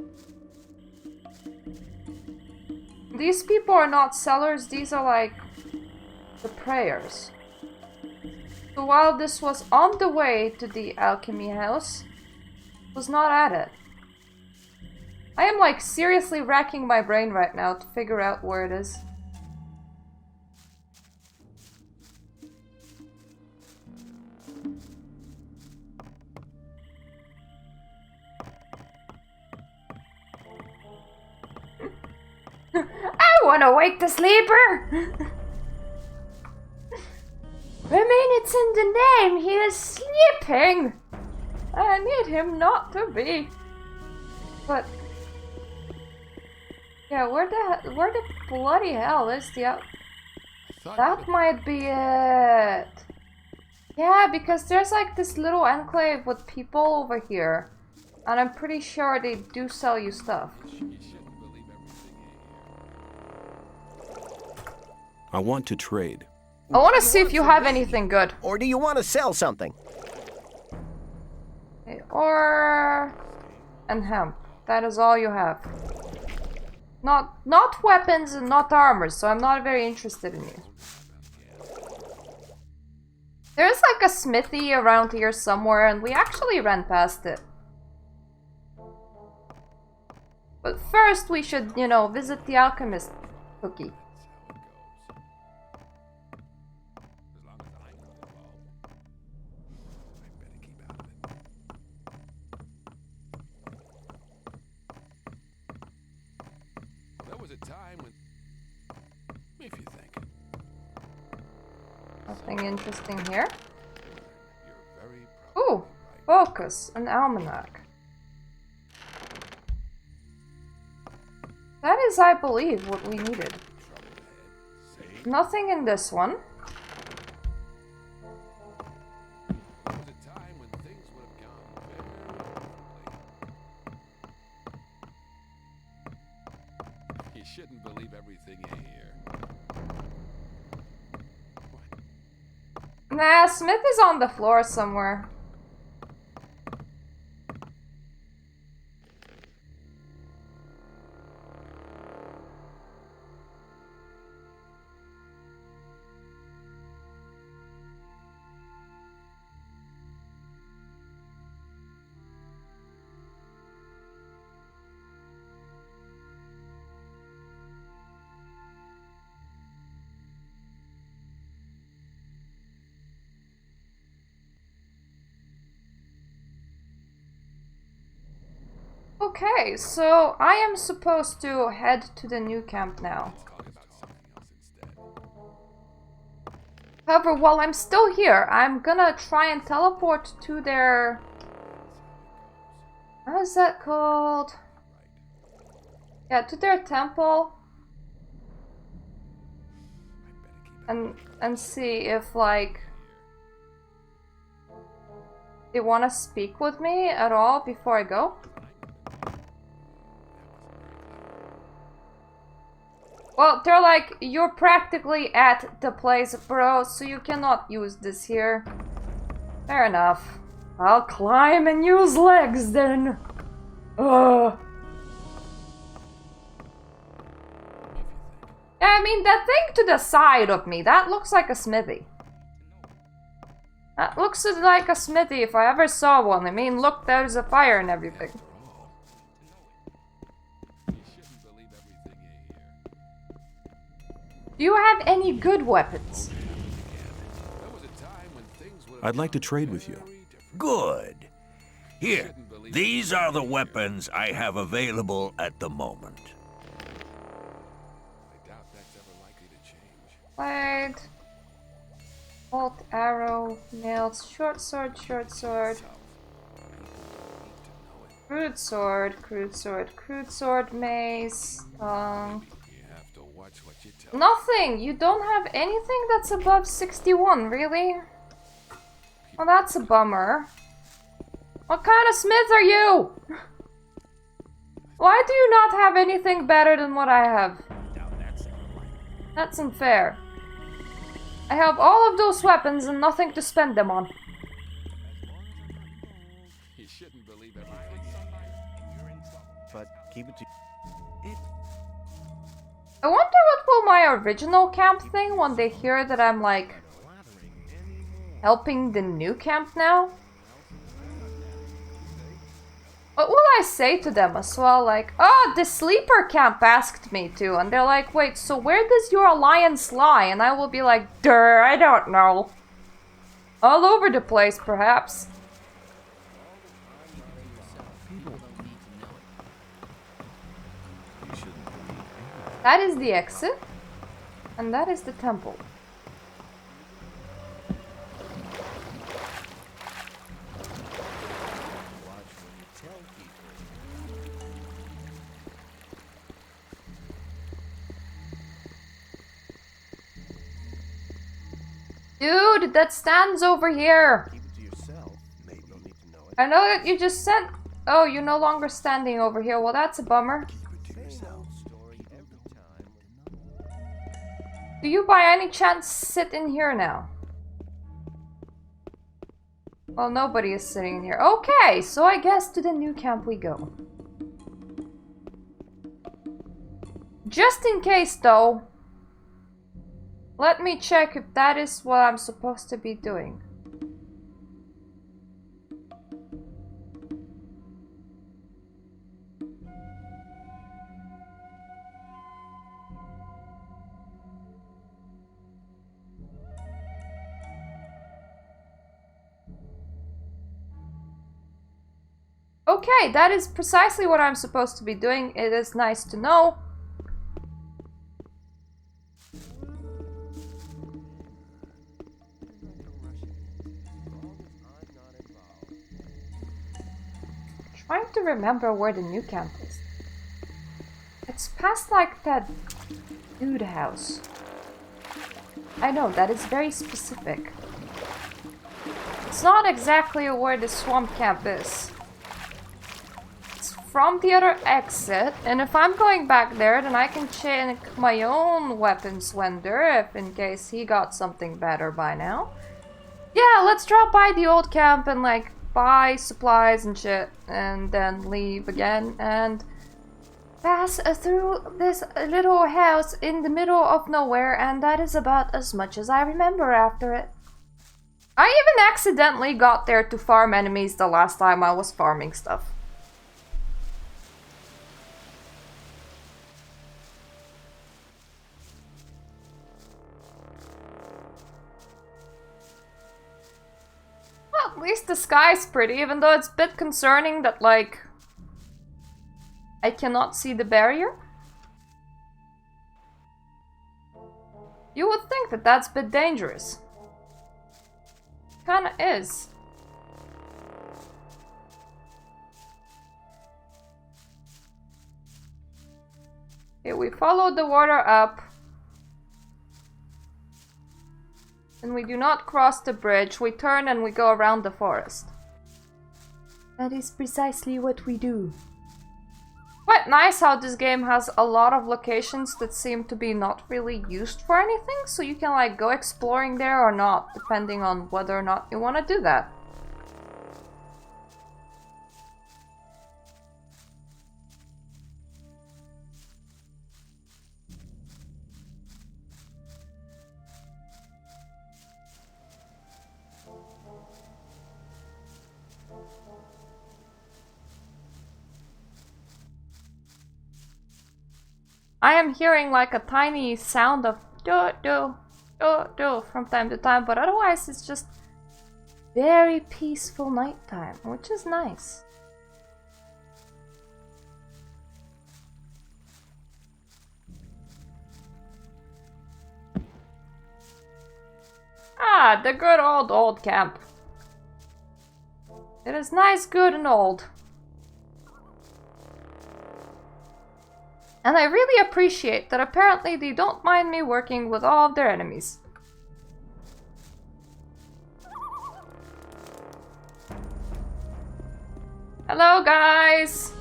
These people are not sellers, these are like the prayers. So while this was on the way to the alchemy house, it was not at it. I am like seriously racking my brain right now to figure out where it is. I wanna wake the sleeper! I mean, it's in the name, he is sleeping! I need him not to be. But... yeah, where the bloody hell is the... that might be it! Yeah, because there's like this little enclave with people over here. And I'm pretty sure they do sell you stuff. I want to trade. I want to see if you have anything good. Or do you want to sell something? Okay, or... and hemp. That is all you have. Not weapons and not armor, so I'm not very interested in you. There's like a smithy around here somewhere, and we actually ran past it. But first we should, you know, visit the alchemist cookie. Nothing interesting here. Ooh, focus, an almanac. That is, I believe, what we needed. Nothing in this one. You shouldn't believe everything you hear. Nah, Smith is on the floor somewhere. Okay, so I am supposed to head to the new camp now. However, while I'm still here, I'm gonna try and teleport to their... What is that called? Yeah, to their temple. And see if, like... they want to speak with me at all before I go. Well, they're like, you're practically at the place, bro, so you cannot use this here. Fair enough. I'll climb and use legs then. Yeah, I mean, that thing to the side of me, that looks like a smithy. That looks like a smithy if I ever saw one. I mean, look, there's a fire and everything. Do you have any good weapons? I'd like to trade with you. Good. Here, these are the weapons I have available at the moment. Blade, bolt, arrow, nails, short sword, crude sword, mace, Nothing! You don't have anything that's above 61, really? Well, that's a bummer. What kind of smith are you? Why do you not have anything better than what I have? That's unfair. I have all of those weapons and nothing to spend them on. You shouldn't believe everything. But keep it to... I wonder what will my original camp think when they hear that I'm, like, helping the new camp now? What will I say to them as well? Like, oh, the sleeper camp asked me to. And they're like, wait, so where does your alliance lie? And I will be like, durr, I don't know. All over the place, perhaps. That is the exit. And that is the temple. Dude, that stands over here. Keep it to yourself. Maybe you don't need to know it. I know that you just sent... Oh, you're no longer standing over here. Well, that's a bummer. Keep it to yourself. Story every time. Do you by any chance sit in here now? Well, nobody is sitting in here. Okay, so I guess to the new camp we go. Just in case, though, let me check if that is what I'm supposed to be doing. Okay, that is precisely what I'm supposed to be doing. It is nice to know. Trying to remember where the new camp is. It's past like that dude house. I know, that is very specific. It's not exactly where the swamp camp is. It's from the other exit, and if I'm going back there, then I can check my own weapons vendor if in case he got something better by now. Yeah, let's drop by the old camp and like buy supplies and shit, and then leave again and pass through this little house in the middle of nowhere, and that is about as much as I remember after it. I even accidentally got there to farm enemies the last time I was farming stuff. Well, at least the sky's pretty, even though it's a bit concerning that, like, I cannot see the barrier. You would think that that's a bit dangerous. Kinda is. Okay, we follow the water up. And we do not cross the bridge. We turn and we go around the forest. That is precisely what we do. Quite nice how this game has a lot of locations that seem to be not really used for anything, so you can like go exploring there or not, depending on whether or not you want to do that. I am hearing like a tiny sound of do from time to time, but otherwise it's just very peaceful nighttime, which is nice. Ah, the good old camp. It is nice, good, and old. And I really appreciate that apparently they don't mind me working with all of their enemies. Hello guys!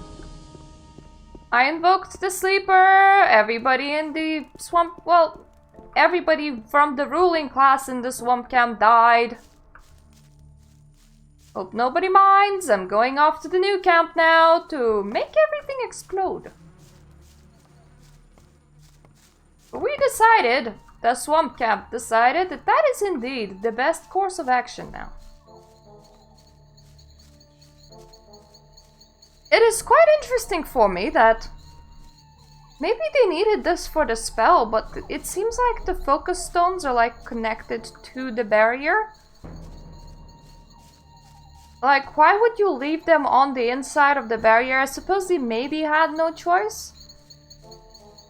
I invoked the sleeper. Everybody in the swamp, well, everybody from the ruling class in the swamp camp died. Hope nobody minds. I'm going off to the new camp now to make everything explode. We decided, the swamp camp decided, that that is indeed the best course of action now. It is quite interesting for me that maybe they needed this for the spell, but it seems like the focus stones are like connected to the barrier. Like, why would you leave them on the inside of the barrier? I suppose they maybe had no choice.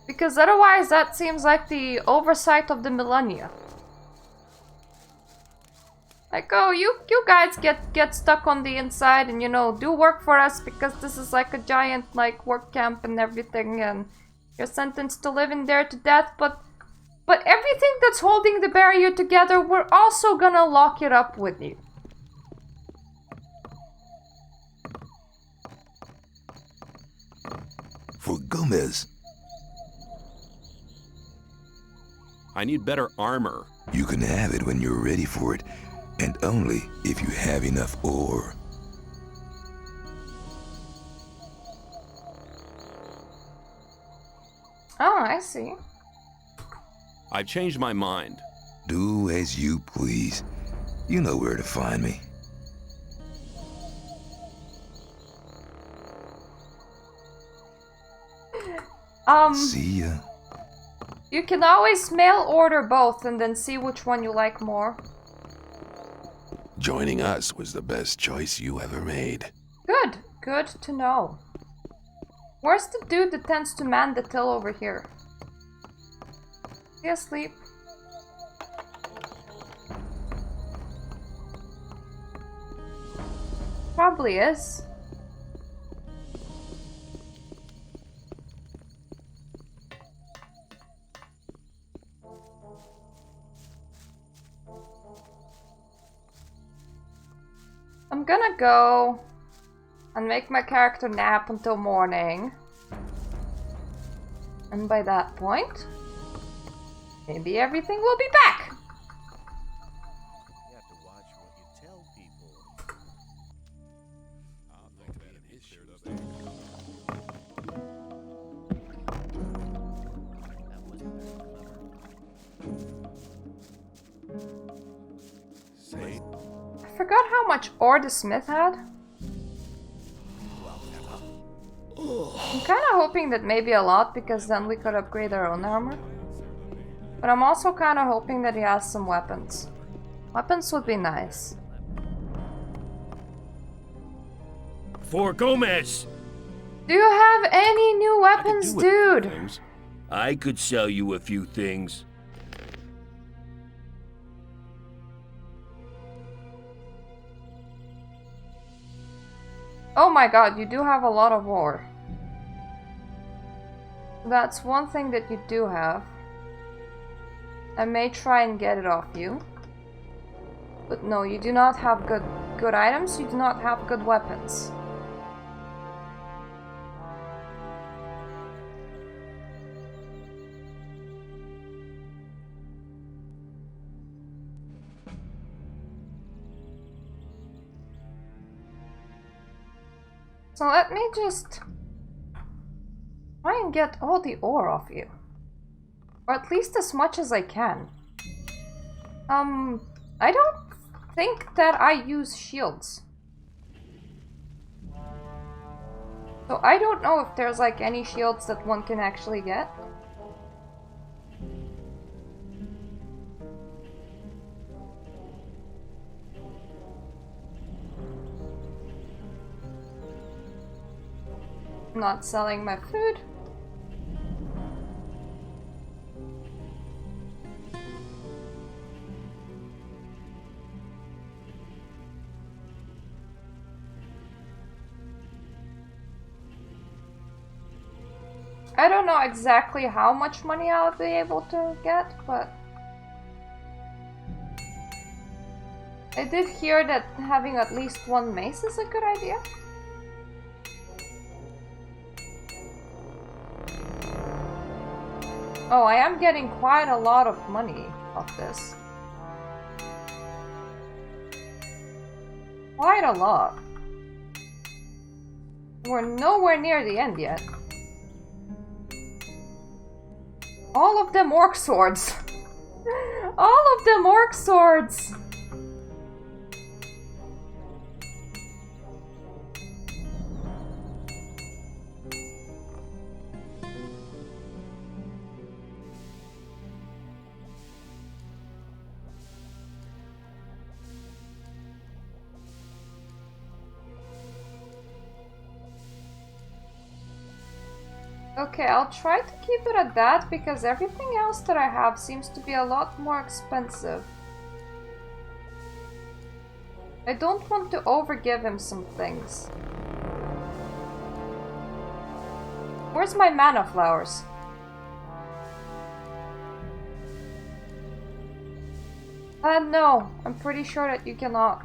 Because otherwise that seems like the oversight of the millennia. Like, oh, you guys get stuck on the inside and, you know, do work for us because this is like a giant, like, work camp and everything, and you're sentenced to living there to death, but everything that's holding the barrier together, we're also gonna lock it up with you. For Gomez. I need better armor. You can have it when you're ready for it, and only if you have enough ore. Oh, I see. I've changed my mind. Do as you please. You know where to find me. See ya. You can always mail order both and then see which one you like more. Joining us was the best choice you ever made. Good. Good to know. Where's the dude that tends to man the till over here? Is he asleep? Probably is. I'm gonna go and make my character nap until morning. And by that point, maybe everything will be back. You have to watch what you tell people. I forgot how much ore the smith had. I'm kinda hoping that maybe a lot, because then we could upgrade our own armor. But I'm also kinda hoping that he has some weapons. Weapons would be nice. For Gomez! Do you have any new weapons, dude? Things. I could sell you a few things. Oh my god, you do have a lot of ore. That's one thing that you do have. I may try and get it off you. But no, you do not have good items, you do not have good weapons. So let me just try and get all the ore off you. Or at least as much as I can. I don't think that I use shields. So I don't know if there's like any shields that one can actually get. I'm not selling my food. I don't know exactly how much money I'll be able to get, but I did hear that having at least one mace is a good idea. Oh, I am getting quite a lot of money off this. Quite a lot. We're nowhere near the end yet. All of them orc swords. All of them orc swords. Okay, I'll try to keep it at that because everything else that I have seems to be a lot more expensive. I don't want to overgive him some things. Where's my mana flowers? No, I'm pretty sure that you cannot.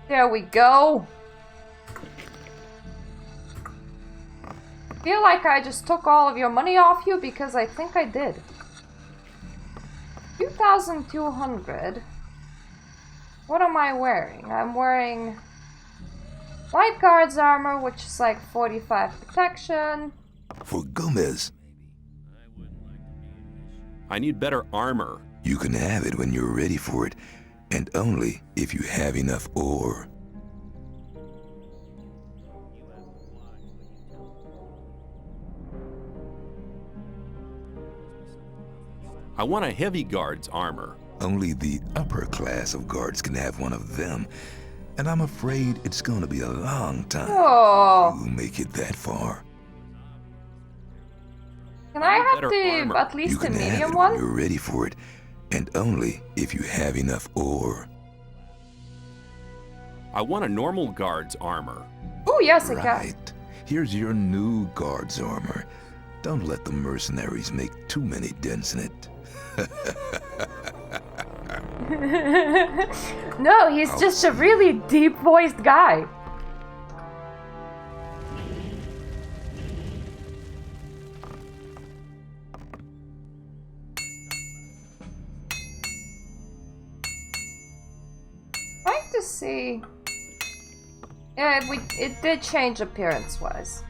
There we go. I feel like I just took all of your money off you because I think I did. 2,200. What am I wearing? I'm wearing Light Guard's armor, which is like 45 protection. For Gomez. I need better armor. You can have it when you're ready for it, and only if you have enough ore. I want a heavy guard's armor. Only the upper class of guards can have one of them, and I'm afraid it's gonna be a long time Oh. to make it that far. Can I have better the armor. at You least the can have medium it when one? you're ready for it, and only if you have enough ore. I want a normal guard's armor. Oh yes, I can. Right. Here's your new guard's armor. Don't let the mercenaries make too many dents in it. No, he's just a really deep-voiced guy. Trying to see. Yeah, it did change appearance-wise.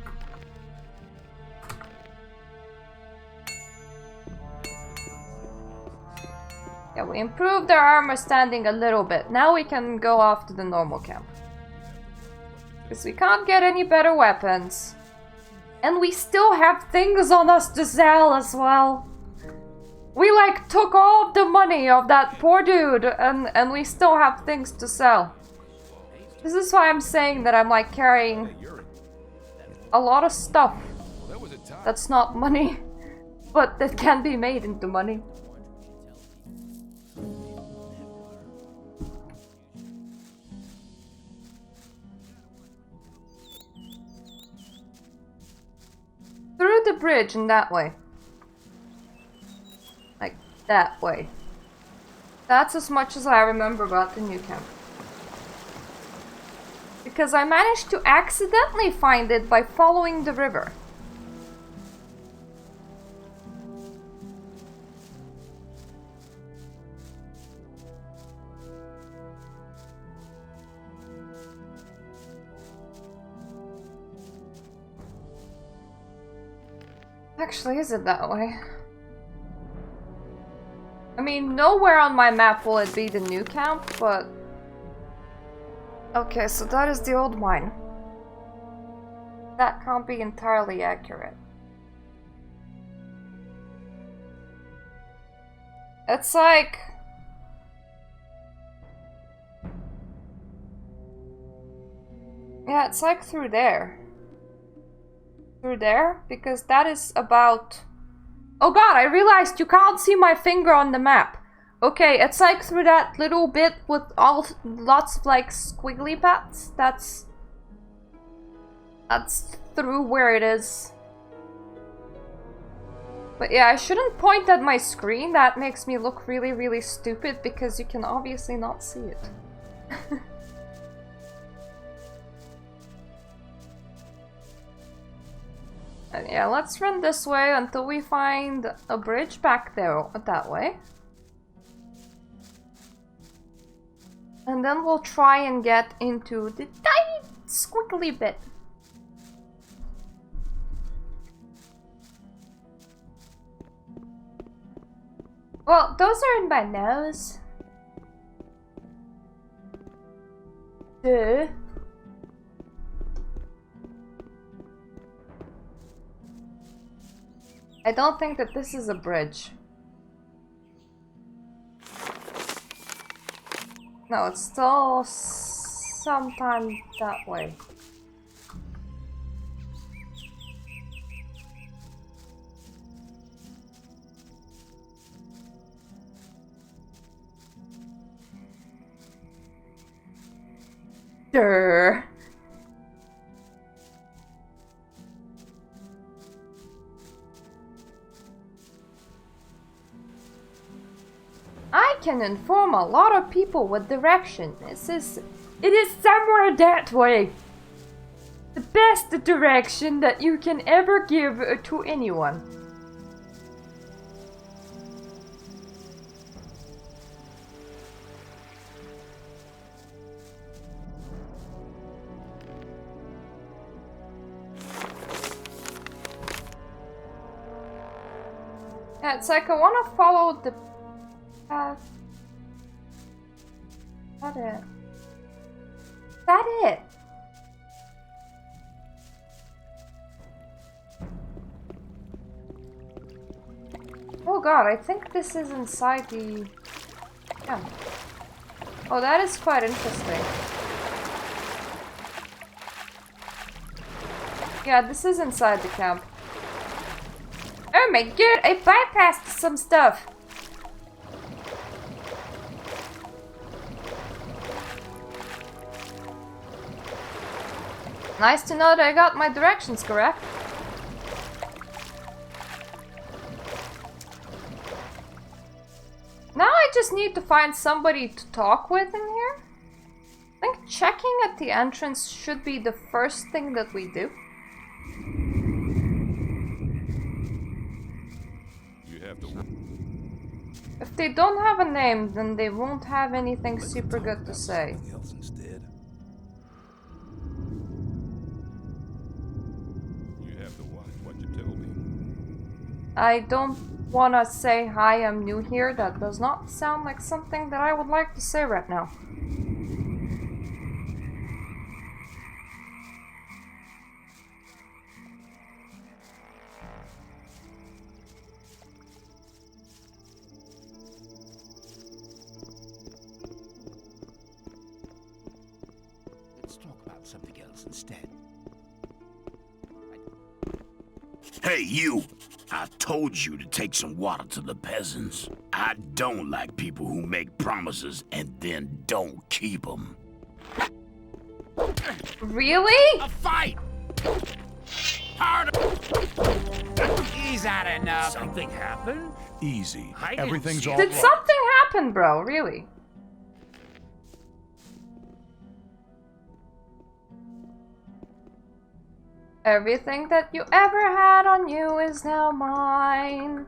Yeah, we improved our armor standing a little bit. Now we can go off to the normal camp. Because we can't get any better weapons. And we still have things on us to sell as well. We like took all of the money of that poor dude and we still have things to sell. This is why I'm saying that I'm like carrying a lot of stuff that's not money, but that can be made into money. Through the bridge in that way. Like, that way. That's as much as I remember about the new camp. Because I managed to accidentally find it by following the river. Actually, is it that way? I mean, nowhere on my map will it be the new camp, but... Okay, so that is the old mine. That can't be entirely accurate. It's like... Yeah, it's like through there. Through there? Because that is about... Oh god, I realized you can't see my finger on the map. Okay, it's like through that little bit with lots of like squiggly paths. That's through where it is. But yeah, I shouldn't point at my screen. That makes me look really, really stupid because you can obviously not see it. And yeah, let's run this way until we find a bridge back there, that way. And then we'll try and get into the tiny squiggly bit. Well, those are in my nose. Duh. I don't think that this is a bridge. No, it's still sometime that way. Durr. I can inform a lot of people with direction. It is somewhere that way. The best direction that you can ever give to anyone. Yeah, it's like I want to follow the path. Is that it? Is that it? Oh god, I think this is inside the camp. Oh, that is quite interesting. Yeah, this is inside the camp. Oh my god, I bypassed some stuff. Nice to know that I got my directions correct. Now I just just need to find somebody to talk with in here. I think checking at the entrance should be the first thing that we do. If they don't have a name, then they won't have anything super good to say. I don't want to say hi, I'm new here. That does not sound like something that I would like to say right now. Let's talk about something else instead. Hey, you! I told you to take some water to the peasants. I don't like people who make promises and then don't keep them. Really? A fight! Harder! He's had enough. Something happened? Easy. Everything's all Did right. something happen, bro? Really? Everything that you ever had on you is now mine.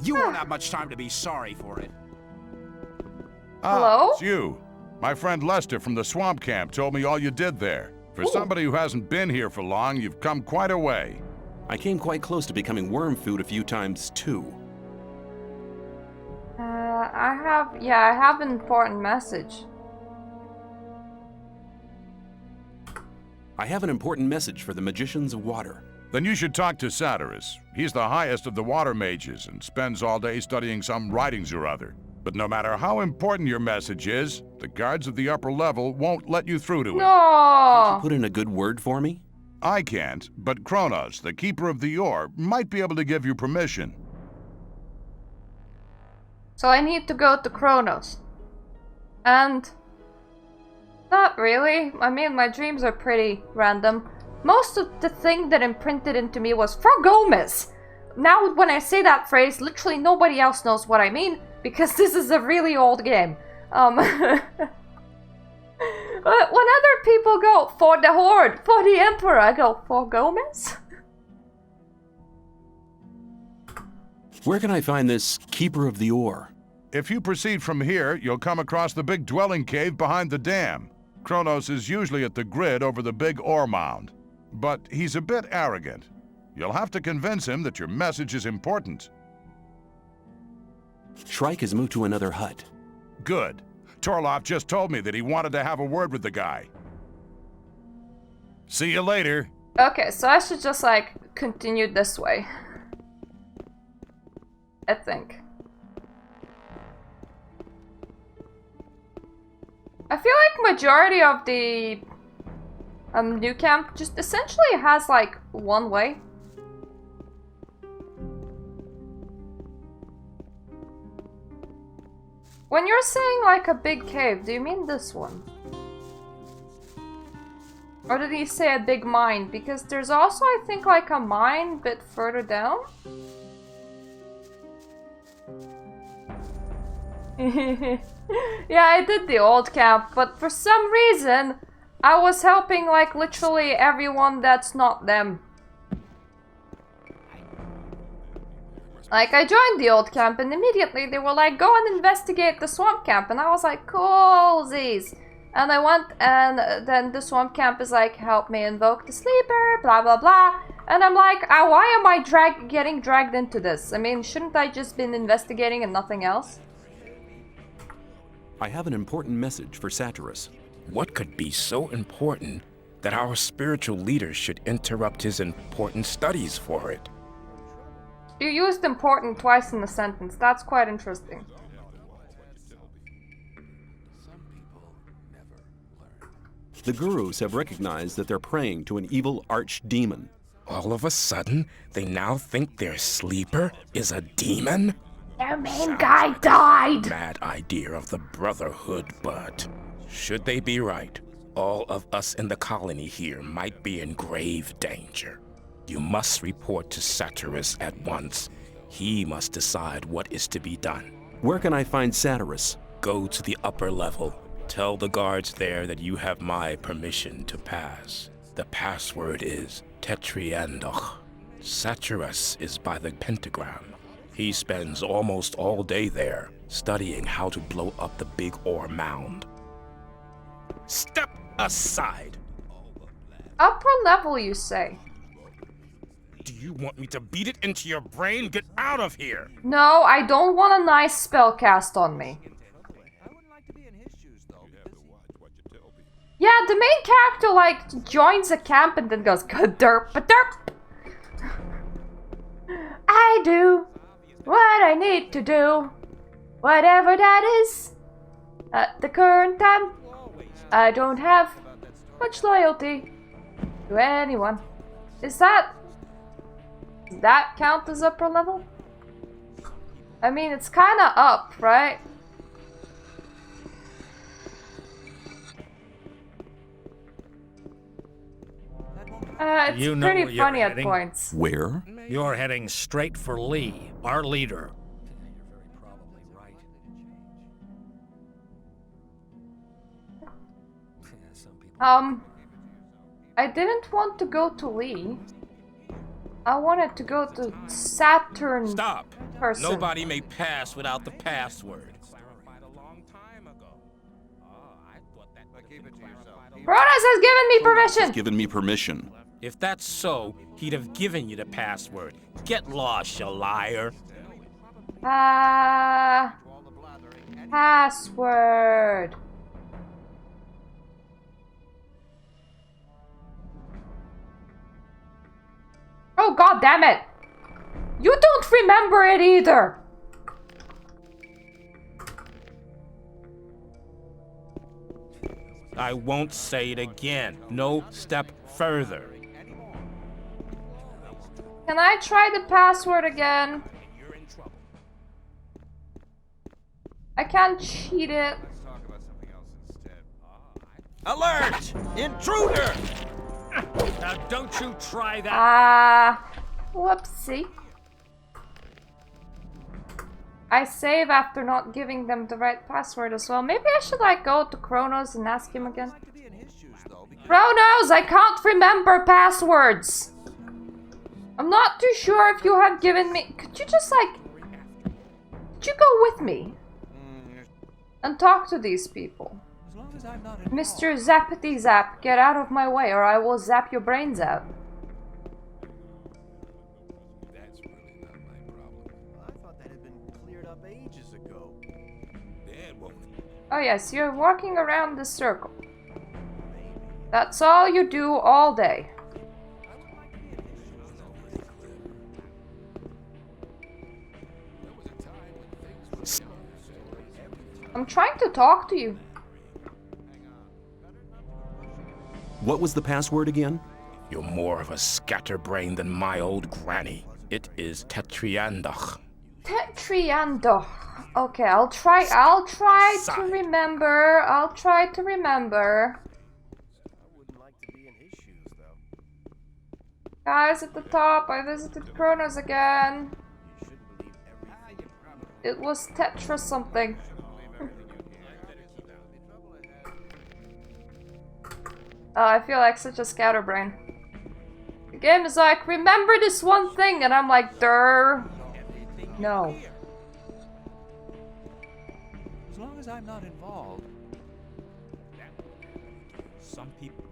You won't have much time to be sorry for it. Hello? It's you. My friend Lester from the swamp camp told me all you did there. For somebody who hasn't been here for long, you've come quite a way. I came quite close to becoming worm food a few times, too. I have an important message. I have an important message for the Magicians of Water. Then you should talk to Satyrus. He's the highest of the water mages and spends all day studying some writings or other. But no matter how important your message is, the guards of the upper level won't let you through to him. No! Put in a good word for me? I can't, but Kronos, the keeper of the ore, might be able to give you permission. So I need to go to Kronos. And... not really. I mean, my dreams are pretty random. Most of the thing that imprinted into me was for Gomez. Now when I say that phrase, literally nobody else knows what I mean, because this is a really old game. But when other people go, for the Horde, for the Emperor, I go, for Gomez? Where can I find this Keeper of the Ore? If you proceed from here, you'll come across the big dwelling cave behind the dam. Kronos is usually at the grid over the big ore mound. But he's a bit arrogant. You'll have to convince him that your message is important. Shrike has moved to another hut. Good. Torloff just told me that he wanted to have a word with the guy. See you later. Okay, so I should just, like, continue this way. I think. I feel like majority of the new camp just essentially has, like, one way. When you're saying, like, a big cave, do you mean this one? Or did he say a big mine? Because there's also, I think, like, a mine a bit further down. Yeah, I did the old camp, but for some reason, I was helping, like, literally everyone that's not them. Like, I joined the old camp and immediately they were like, go and investigate the swamp camp. And I was like, coolsies. And I went and then the swamp camp is like, help me invoke the sleeper, blah, blah, blah. And I'm like, why am I getting dragged into this? I mean, shouldn't I just been investigating and nothing else? I have an important message for Satyrus. What could be so important that our spiritual leaders should interrupt his important studies for it? You used important twice in the sentence. That's quite interesting. The gurus have recognized that they're praying to an evil archdemon. All of a sudden, they now think their sleeper is a demon? Their main guy died! Mad idea of the Brotherhood, but should they be right, all of us in the colony here might be in grave danger. You must report to Satyrus at once. He must decide what is to be done. Where can I find Satyrus? Go to the upper level. Tell the guards there that you have my permission to pass. The password is Tetriandoch. Satyrus is by the pentagram. He spends almost all day there, studying how to blow up the big ore mound. Step aside! Upper level, you say? Do you want me to beat it into your brain? Get out of here! No, I don't want a nice spell cast on me. Yeah, the main character, like, joins a camp and then goes, derp, derp. I do what I need to do, whatever that is. At the current time, I don't have much loyalty to anyone. Does that count as upper level? I mean, it's kinda up, right? It's You know pretty where you're funny at heading? points. Where? You're heading straight for Lee, our leader. I didn't want to go to Lee. I wanted to go to Saturn. Stop! Person. Nobody may pass without the password. Cronus has given me permission! He's given me permission. If that's so, he'd have given you the password. Get lost, you liar. Password. Oh, god damn it! You don't remember it either! I won't say it again. No step further. Can I try the password again? I can't cheat it. Alert! Intruder! Now don't you try that. Whoopsie. I save after not giving them the right password as well. Maybe I should like go to Kronos and ask him again. Kronos, I can't remember passwords. I'm not too sure if you have given me... Could you just like... Could you go with me? And talk to these people. Mr. Zappity Zap, get out of my way or I will zap your brains out. That's really not my problem. I thought that had been cleared up ages ago. Oh yes, you're walking around the circle. That's all you do all day. I'm trying to talk to you. What was the password again? You're more of a scatterbrain than my old granny. It is Tetriandoch. Tetriandoch. Okay, I'll try to remember. I'll try to remember. Guys, at the top, I visited Kronos again. It was Tetra something. Oh, I feel like such a scatterbrain. The game is like, remember this one thing, and I'm like, durr. No. As long as I'm not involved. Some people...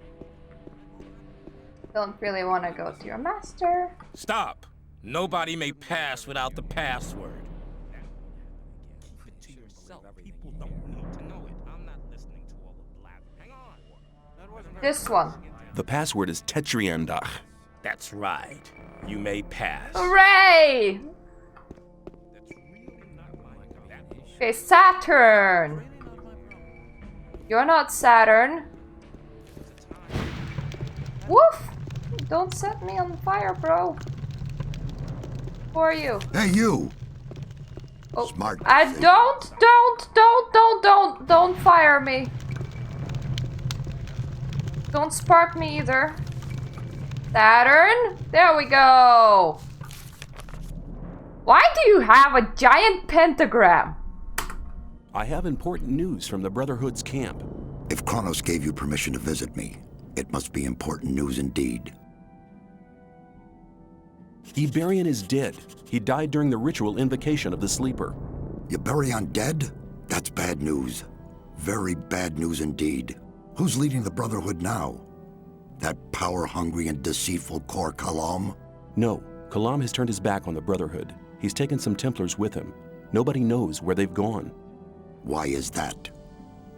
Don't really want to go to your master. Stop! Nobody may pass without the password. Keep it to yourself. People don't need to know it. I'm not listening to all the blab. Hang on. This one. The password is Tetriandach. That's right. You may pass. Hooray! Okay, Saturn. You're not Saturn. Woof! Don't set me on fire, bro. Who are you? Hey, you! Oh, Smart. Don't fire me. Don't spark me either. Saturn, there we go. Why do you have a giant pentagram? I have important news from the Brotherhood's camp. If Kronos gave you permission to visit me, it must be important news indeed. Iberion is dead. He died during the ritual invocation of the Sleeper. Iberion dead? That's bad news. Very bad news indeed. Who's leading the Brotherhood now? That power-hungry and deceitful Kor Kalam? No, Kalam has turned his back on the Brotherhood. He's taken some Templars with him. Nobody knows where they've gone. Why is that?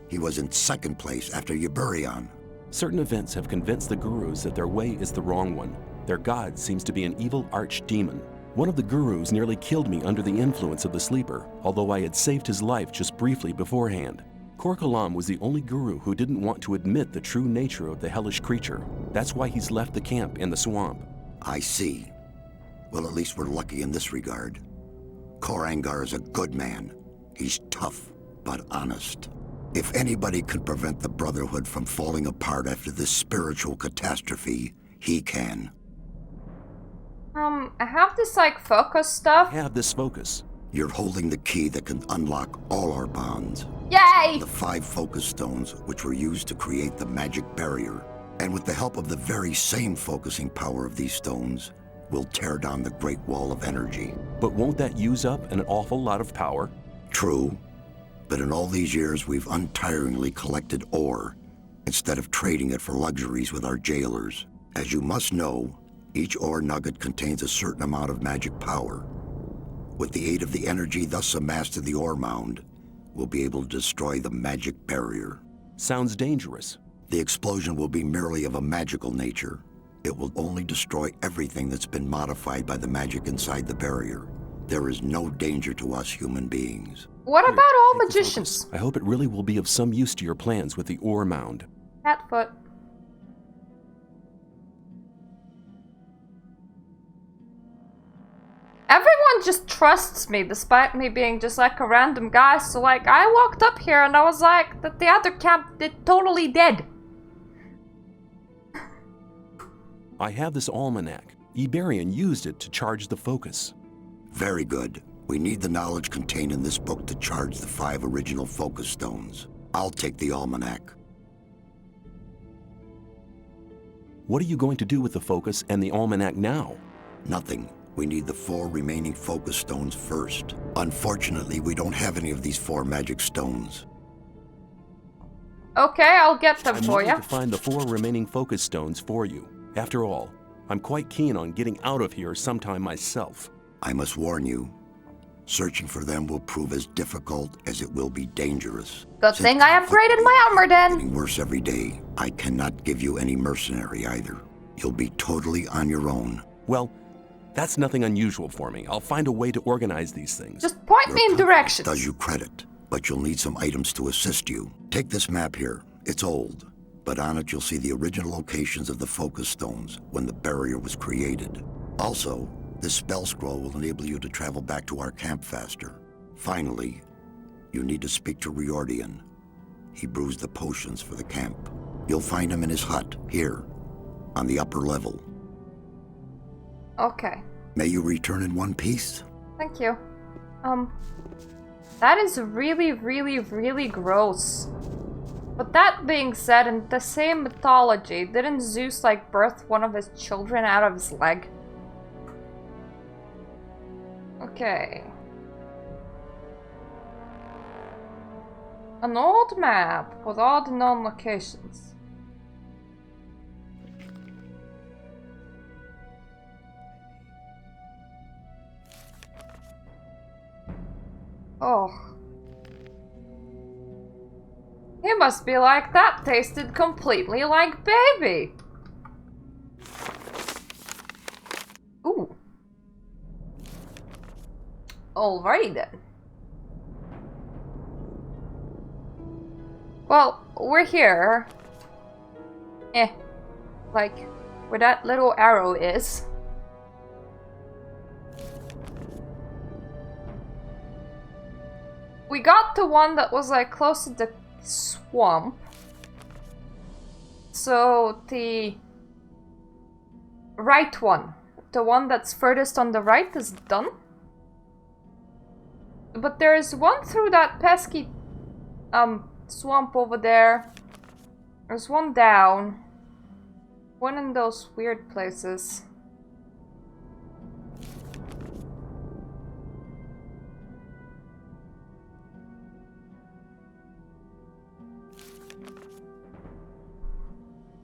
He was in second place after Iberion. Certain events have convinced the Gurus that their way is the wrong one. Their god seems to be an evil archdemon. One of the Gurus nearly killed me under the influence of the Sleeper, although I had saved his life just briefly beforehand. Kor Kalam was the only Guru who didn't want to admit the true nature of the hellish creature. That's why he's left the camp in the swamp. I see. Well, at least we're lucky in this regard. Kor Angar is a good man. He's tough, but honest. If anybody could prevent the Brotherhood from falling apart after this spiritual catastrophe, he can. I have this, like, focus stuff. I have this focus. You're holding the key that can unlock all our bonds. Yay! The 5 focus stones, which were used to create the magic barrier. And with the help of the very same focusing power of these stones, we'll tear down the Great Wall of Energy. But won't that use up an awful lot of power? True. But in all these years, we've untiringly collected ore, instead of trading it for luxuries with our jailers. As you must know, each ore nugget contains a certain amount of magic power. With the aid of the energy thus amassed in the ore mound, we'll be able to destroy the magic barrier. Sounds dangerous. The explosion will be merely of a magical nature. It will only destroy everything that's been modified by the magic inside the barrier. There is no danger to us human beings. What about all magicians? I hope it really will be of some use to your plans with the ore mound. Catfoot. Everyone just trusts me, despite me being just like a random guy. So like, I walked up here and I was like, that the other camp is totally dead. I have this almanac. Iberion used it to charge the focus. Very good. We need the knowledge contained in this book to charge the 5 original focus stones. I'll take the almanac. What are you going to do with the focus and the almanac now? Nothing. We need the 4 remaining focus stones first. Unfortunately, we don't have any of these 4 magic stones. Okay, I'll get them for you. I'm going to find the 4 remaining focus stones for you. After all, I'm quite keen on getting out of here sometime myself. I must warn you, searching for them will prove as difficult as it will be dangerous. Good thing I upgraded my armor then. Getting worse every day. I cannot give you any mercenary either. You'll be totally on your own. Well, that's nothing unusual for me. I'll find a way to organize these things. Just point me in directions. Does you credit, but you'll need some items to assist you. Take this map here. It's old, but on it you'll see the original locations of the focus stones when the barrier was created. Also, this spell scroll will enable you to travel back to our camp faster. Finally, you need to speak to Riordian. He brews the potions for the camp. You'll find him in his hut, here, on the upper level. Okay. May you return in one piece? Thank you. That is really, really, really gross. But that being said, in the same mythology, didn't Zeus like birth one of his children out of his leg? Okay. An old map with all the known locations. Oh. He must be like that. Tasted completely like baby. Ooh. Alrighty then. Well, we're here. Like, where that little arrow is. we got the one that was like close to the swamp. So the right one, the one that's furthest on the right, is done. But there is one through that pesky swamp over there. There's one down. One in those weird places.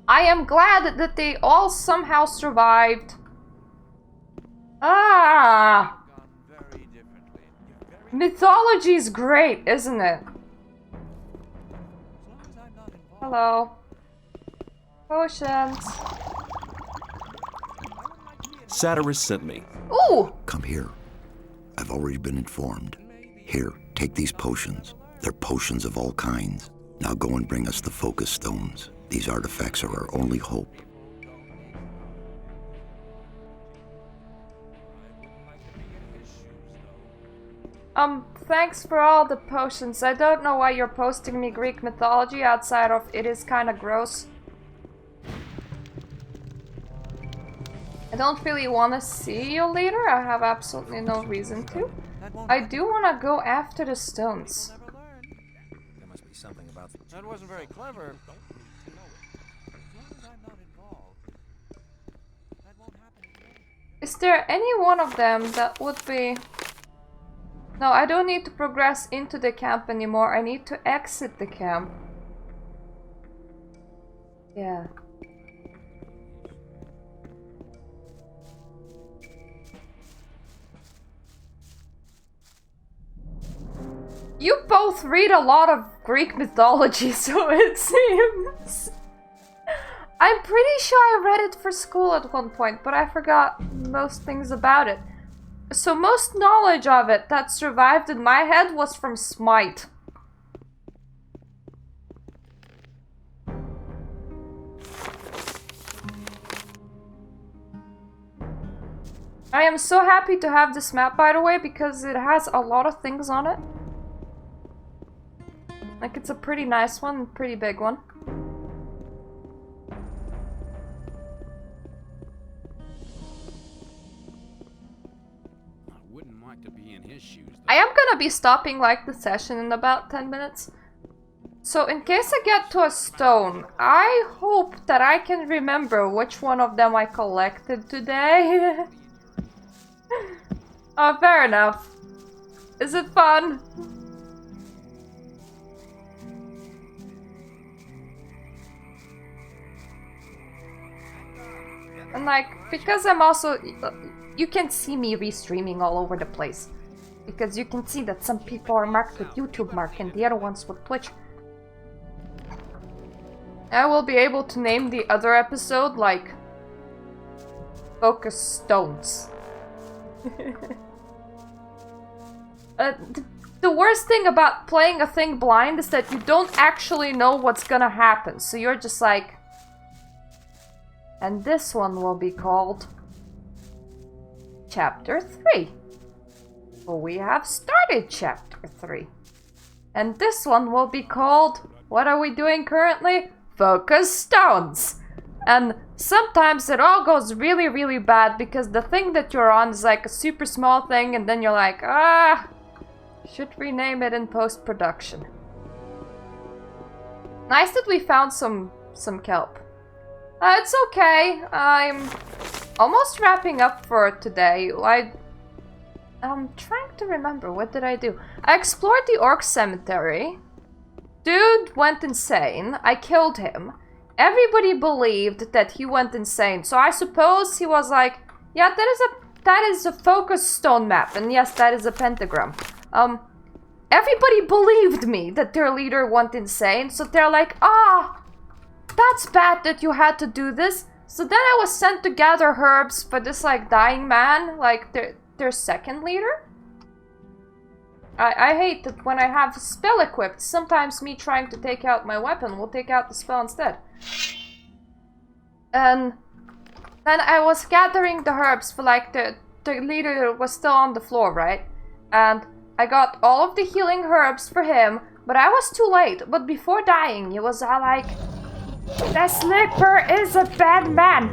I am glad that they all somehow survived. Ah! Mythology's great, isn't it? Hello. Potions. Satyrus sent me. Ooh! Come here. I've already been informed. Here, take these potions. They're potions of all kinds. Now go and bring us the focus stones. These artifacts are our only hope. Thanks for all the potions. I don't know why you're posting me Greek mythology outside of it is kinda gross. I don't really want to see you later. I have absolutely no reason to. I do want to go after the stones. There must be something about that wasn't very clever. Is there any one of them that would be... No, I don't need to progress into the camp anymore. I need to exit the camp. Yeah. You both read a lot of Greek mythology, so it seems. I'm pretty sure I read it for school at one point, but I forgot most things about it. So most knowledge of it that survived in my head was from Smite. I am so happy to have this map, by the way, because it has a lot of things on it. Like, it's a pretty nice one, pretty big one. I am gonna be stopping like the session in about 10 minutes. So in case I get to a stone, I hope that I can remember which one of them I collected today. Oh, fair enough. Is it fun? And like, because I'm also... You can see me restreaming all over the place. Because you can see that some people are marked with YouTube mark and the other ones with Twitch. I will be able to name the other episode like... Focus Stones. The worst thing about playing a thing blind is that you don't actually know what's gonna happen. So you're just like... And this one will be called... Chapter 3. Well, we have started Chapter 3. And this one will be called... What are we doing currently? Focus Stones. And sometimes it all goes really, really bad because the thing that you're on is like a super small thing and then you're like, ah, should rename it in post-production. Nice that we found some kelp. It's okay. I'm almost wrapping up for today. I'm trying to remember, what did I do? I explored the orc cemetery. Dude went insane. I killed him. Everybody believed that he went insane, so I suppose he was like, yeah, that is a focus stone map, and yes, that is a pentagram. Everybody believed me that their leader went insane, so they're like, ah, that's bad that you had to do this. So then I was sent to gather herbs for this, like, dying man, like, their second leader. I hate that when I have a spell equipped, sometimes me trying to take out my weapon will take out the spell instead. And then I was gathering the herbs for like the leader was still on the floor, right? And I got all of the healing herbs for him, but I was too late. But before dying, he was all like, "The sleeper is a bad man.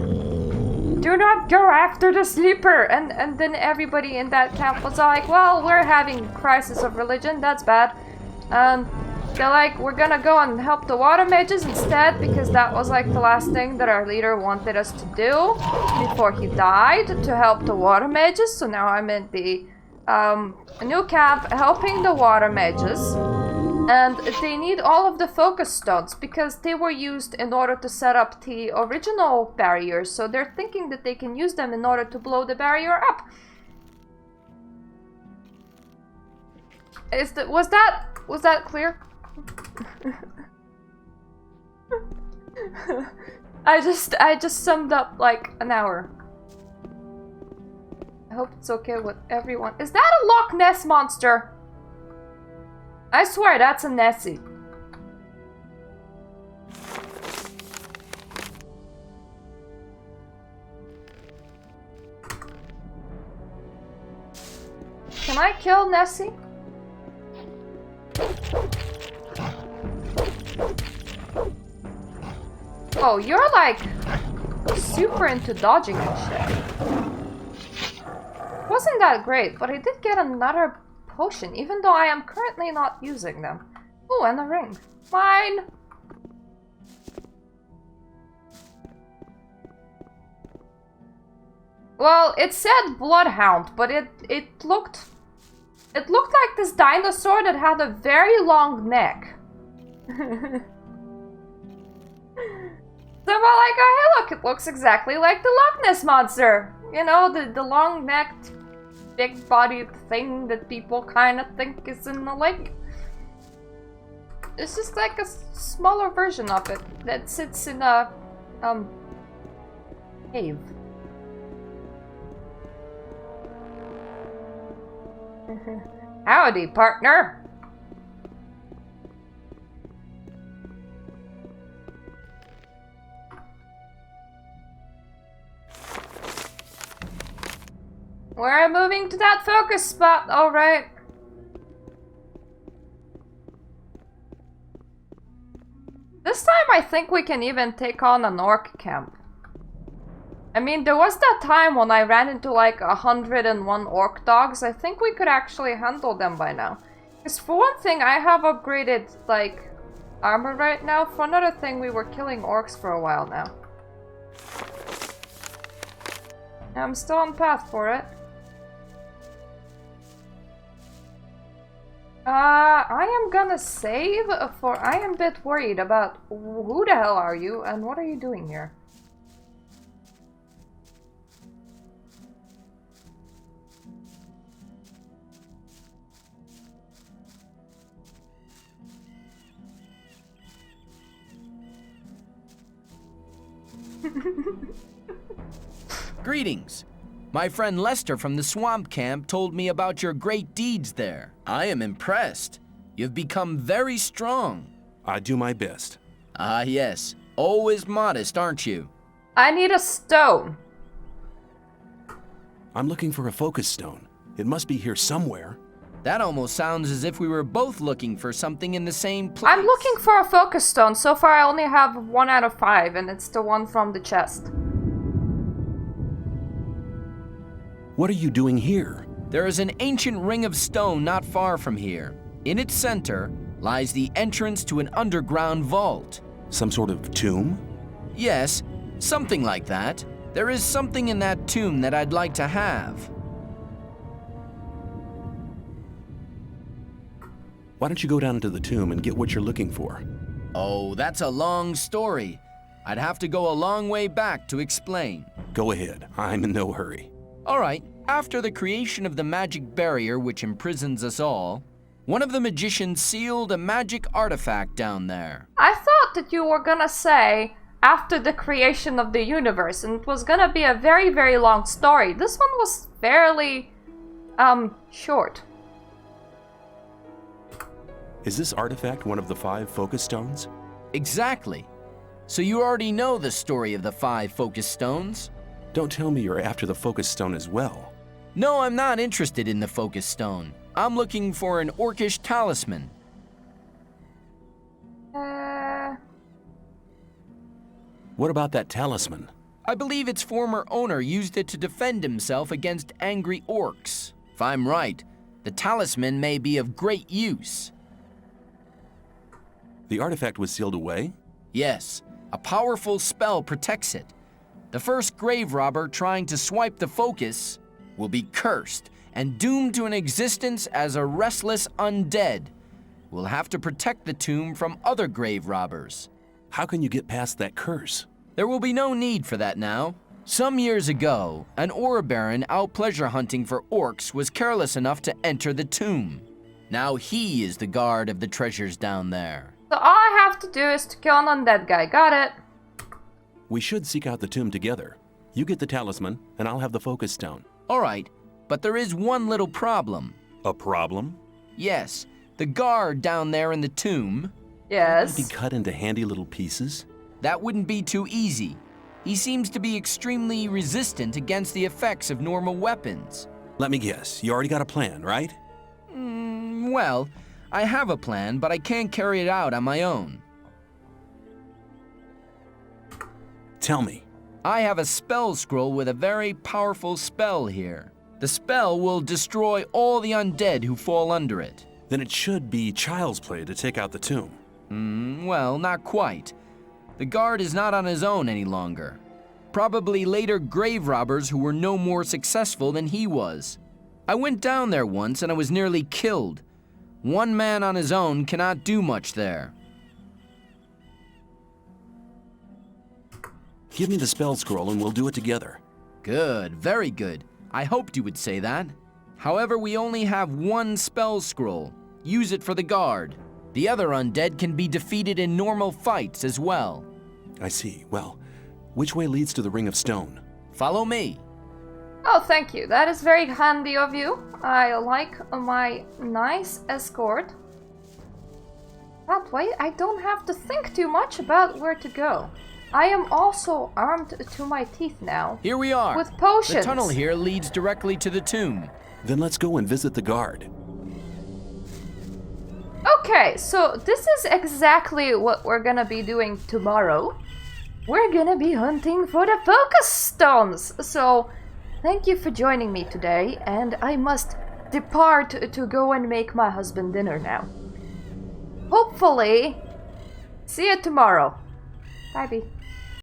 Do not go after the sleeper." And then everybody in that camp was all like, "Well, we're having a crisis of religion, that's bad." They're like, "We're gonna go and help the water mages instead," because that was like the last thing that our leader wanted us to do before he died, to help the water mages. So now I'm in the new camp helping the water mages. And they need all of the focus stones because they were used in order to set up the original barriers. So they're thinking that they can use them in order to blow the barrier up. Was that clear? I just summed up like an hour. I hope it's okay with everyone. Is that a Loch Ness monster? I swear that's a Nessie. Can I kill Nessie? Oh, you're like super into dodging and shit. Wasn't that great, but I did get another potion, even though I am currently not using them. Oh, and a ring. Fine. Well, it said bloodhound, but it looked like this dinosaur that had a very long neck. So I'm like, oh hey look, it looks exactly like the Loch Ness monster. You know, the long-necked, big-bodied thing that people kind of think is in the lake. It's just like a smaller version of it that sits in a cave. Howdy, partner. We're moving to that focus spot, alright. This time I think we can even take on an orc camp. I mean, there was that time when I ran into like 101 orc dogs. I think we could actually handle them by now. Because for one thing, I have upgraded like armor right now. For another thing, we were killing orcs for a while now. I'm still on path for it. I am gonna save for I am a bit worried about who the hell are you and what are you doing here? Greetings. My friend Lester from the swamp camp told me about your great deeds there. I am impressed. You've become very strong. I do my best. Ah, yes. Always modest, aren't you? I need a stone. I'm looking for a focus stone. It must be here somewhere. That almost sounds as if we were both looking for something in the same place. I'm looking for a focus stone. So far I only have 1 out of 5 and it's the one from the chest. What are you doing here? There is an ancient ring of stone not far from here. In its center lies the entrance to an underground vault. Some sort of tomb? Yes, something like that. There is something in that tomb that I'd like to have. Why don't you go down into the tomb and get what you're looking for? Oh, that's a long story. I'd have to go a long way back to explain. Go ahead. I'm in no hurry. All right, after the creation of the magic barrier which imprisons us all, one of the magicians sealed a magic artifact down there. I thought that you were gonna say after the creation of the universe, and it was gonna be a very, very long story. This one was fairly, short. Is this artifact one of the 5 focus stones? Exactly. So you already know the story of the 5 focus stones? Don't tell me you're after the focus stone as well. No, I'm not interested in the focus stone. I'm looking for an orcish talisman. What about that talisman? I believe its former owner used it to defend himself against angry orcs. If I'm right, the talisman may be of great use. The artifact was sealed away? Yes, a powerful spell protects it. The first grave robber trying to swipe the focus will be cursed and doomed to an existence as a restless undead. We'll have to protect the tomb from other grave robbers. How can you get past that curse? There will be no need for that now. Some years ago, an ore baron out pleasure hunting for orcs was careless enough to enter the tomb. Now he is the guard of the treasures down there. So all I have to do is to kill an undead guy. Got it. We should seek out the tomb together. You get the talisman, and I'll have the focus stone. All right, but there is one little problem. A problem? Yes, the guard down there in the tomb. Yes. Be cut into handy little pieces? That wouldn't be too easy. He seems to be extremely resistant against the effects of normal weapons. Let me guess, you already got a plan, right? Well, I have a plan, but I can't carry it out on my own. Tell me. I have a spell scroll with a very powerful spell here. The spell will destroy all the undead who fall under it. Then it should be child's play to take out the tomb. Well, not quite. The guard is not on his own any longer. Probably later grave robbers who were no more successful than he was. I went down there once and I was nearly killed. One man on his own cannot do much there. Give me the spell scroll and we'll do it together. Good, very good. I hoped you would say that. However, we only have one spell scroll. Use it for the guard. The other undead can be defeated in normal fights as well. I see. Well, which way leads to the Ring of Stone? Follow me. Oh, thank you. That is very handy of you. I like my nice escort. That way, I don't have to think too much about where to go. I am also armed to my teeth now. Here we are. With potions. The tunnel here leads directly to the tomb. Then let's go and visit the guard. Okay, so this is exactly what we're gonna be doing tomorrow. We're gonna be hunting for the focus stones. So, thank you for joining me today, and I must depart to go and make my husband dinner now. Hopefully, see you tomorrow. Bye-bye.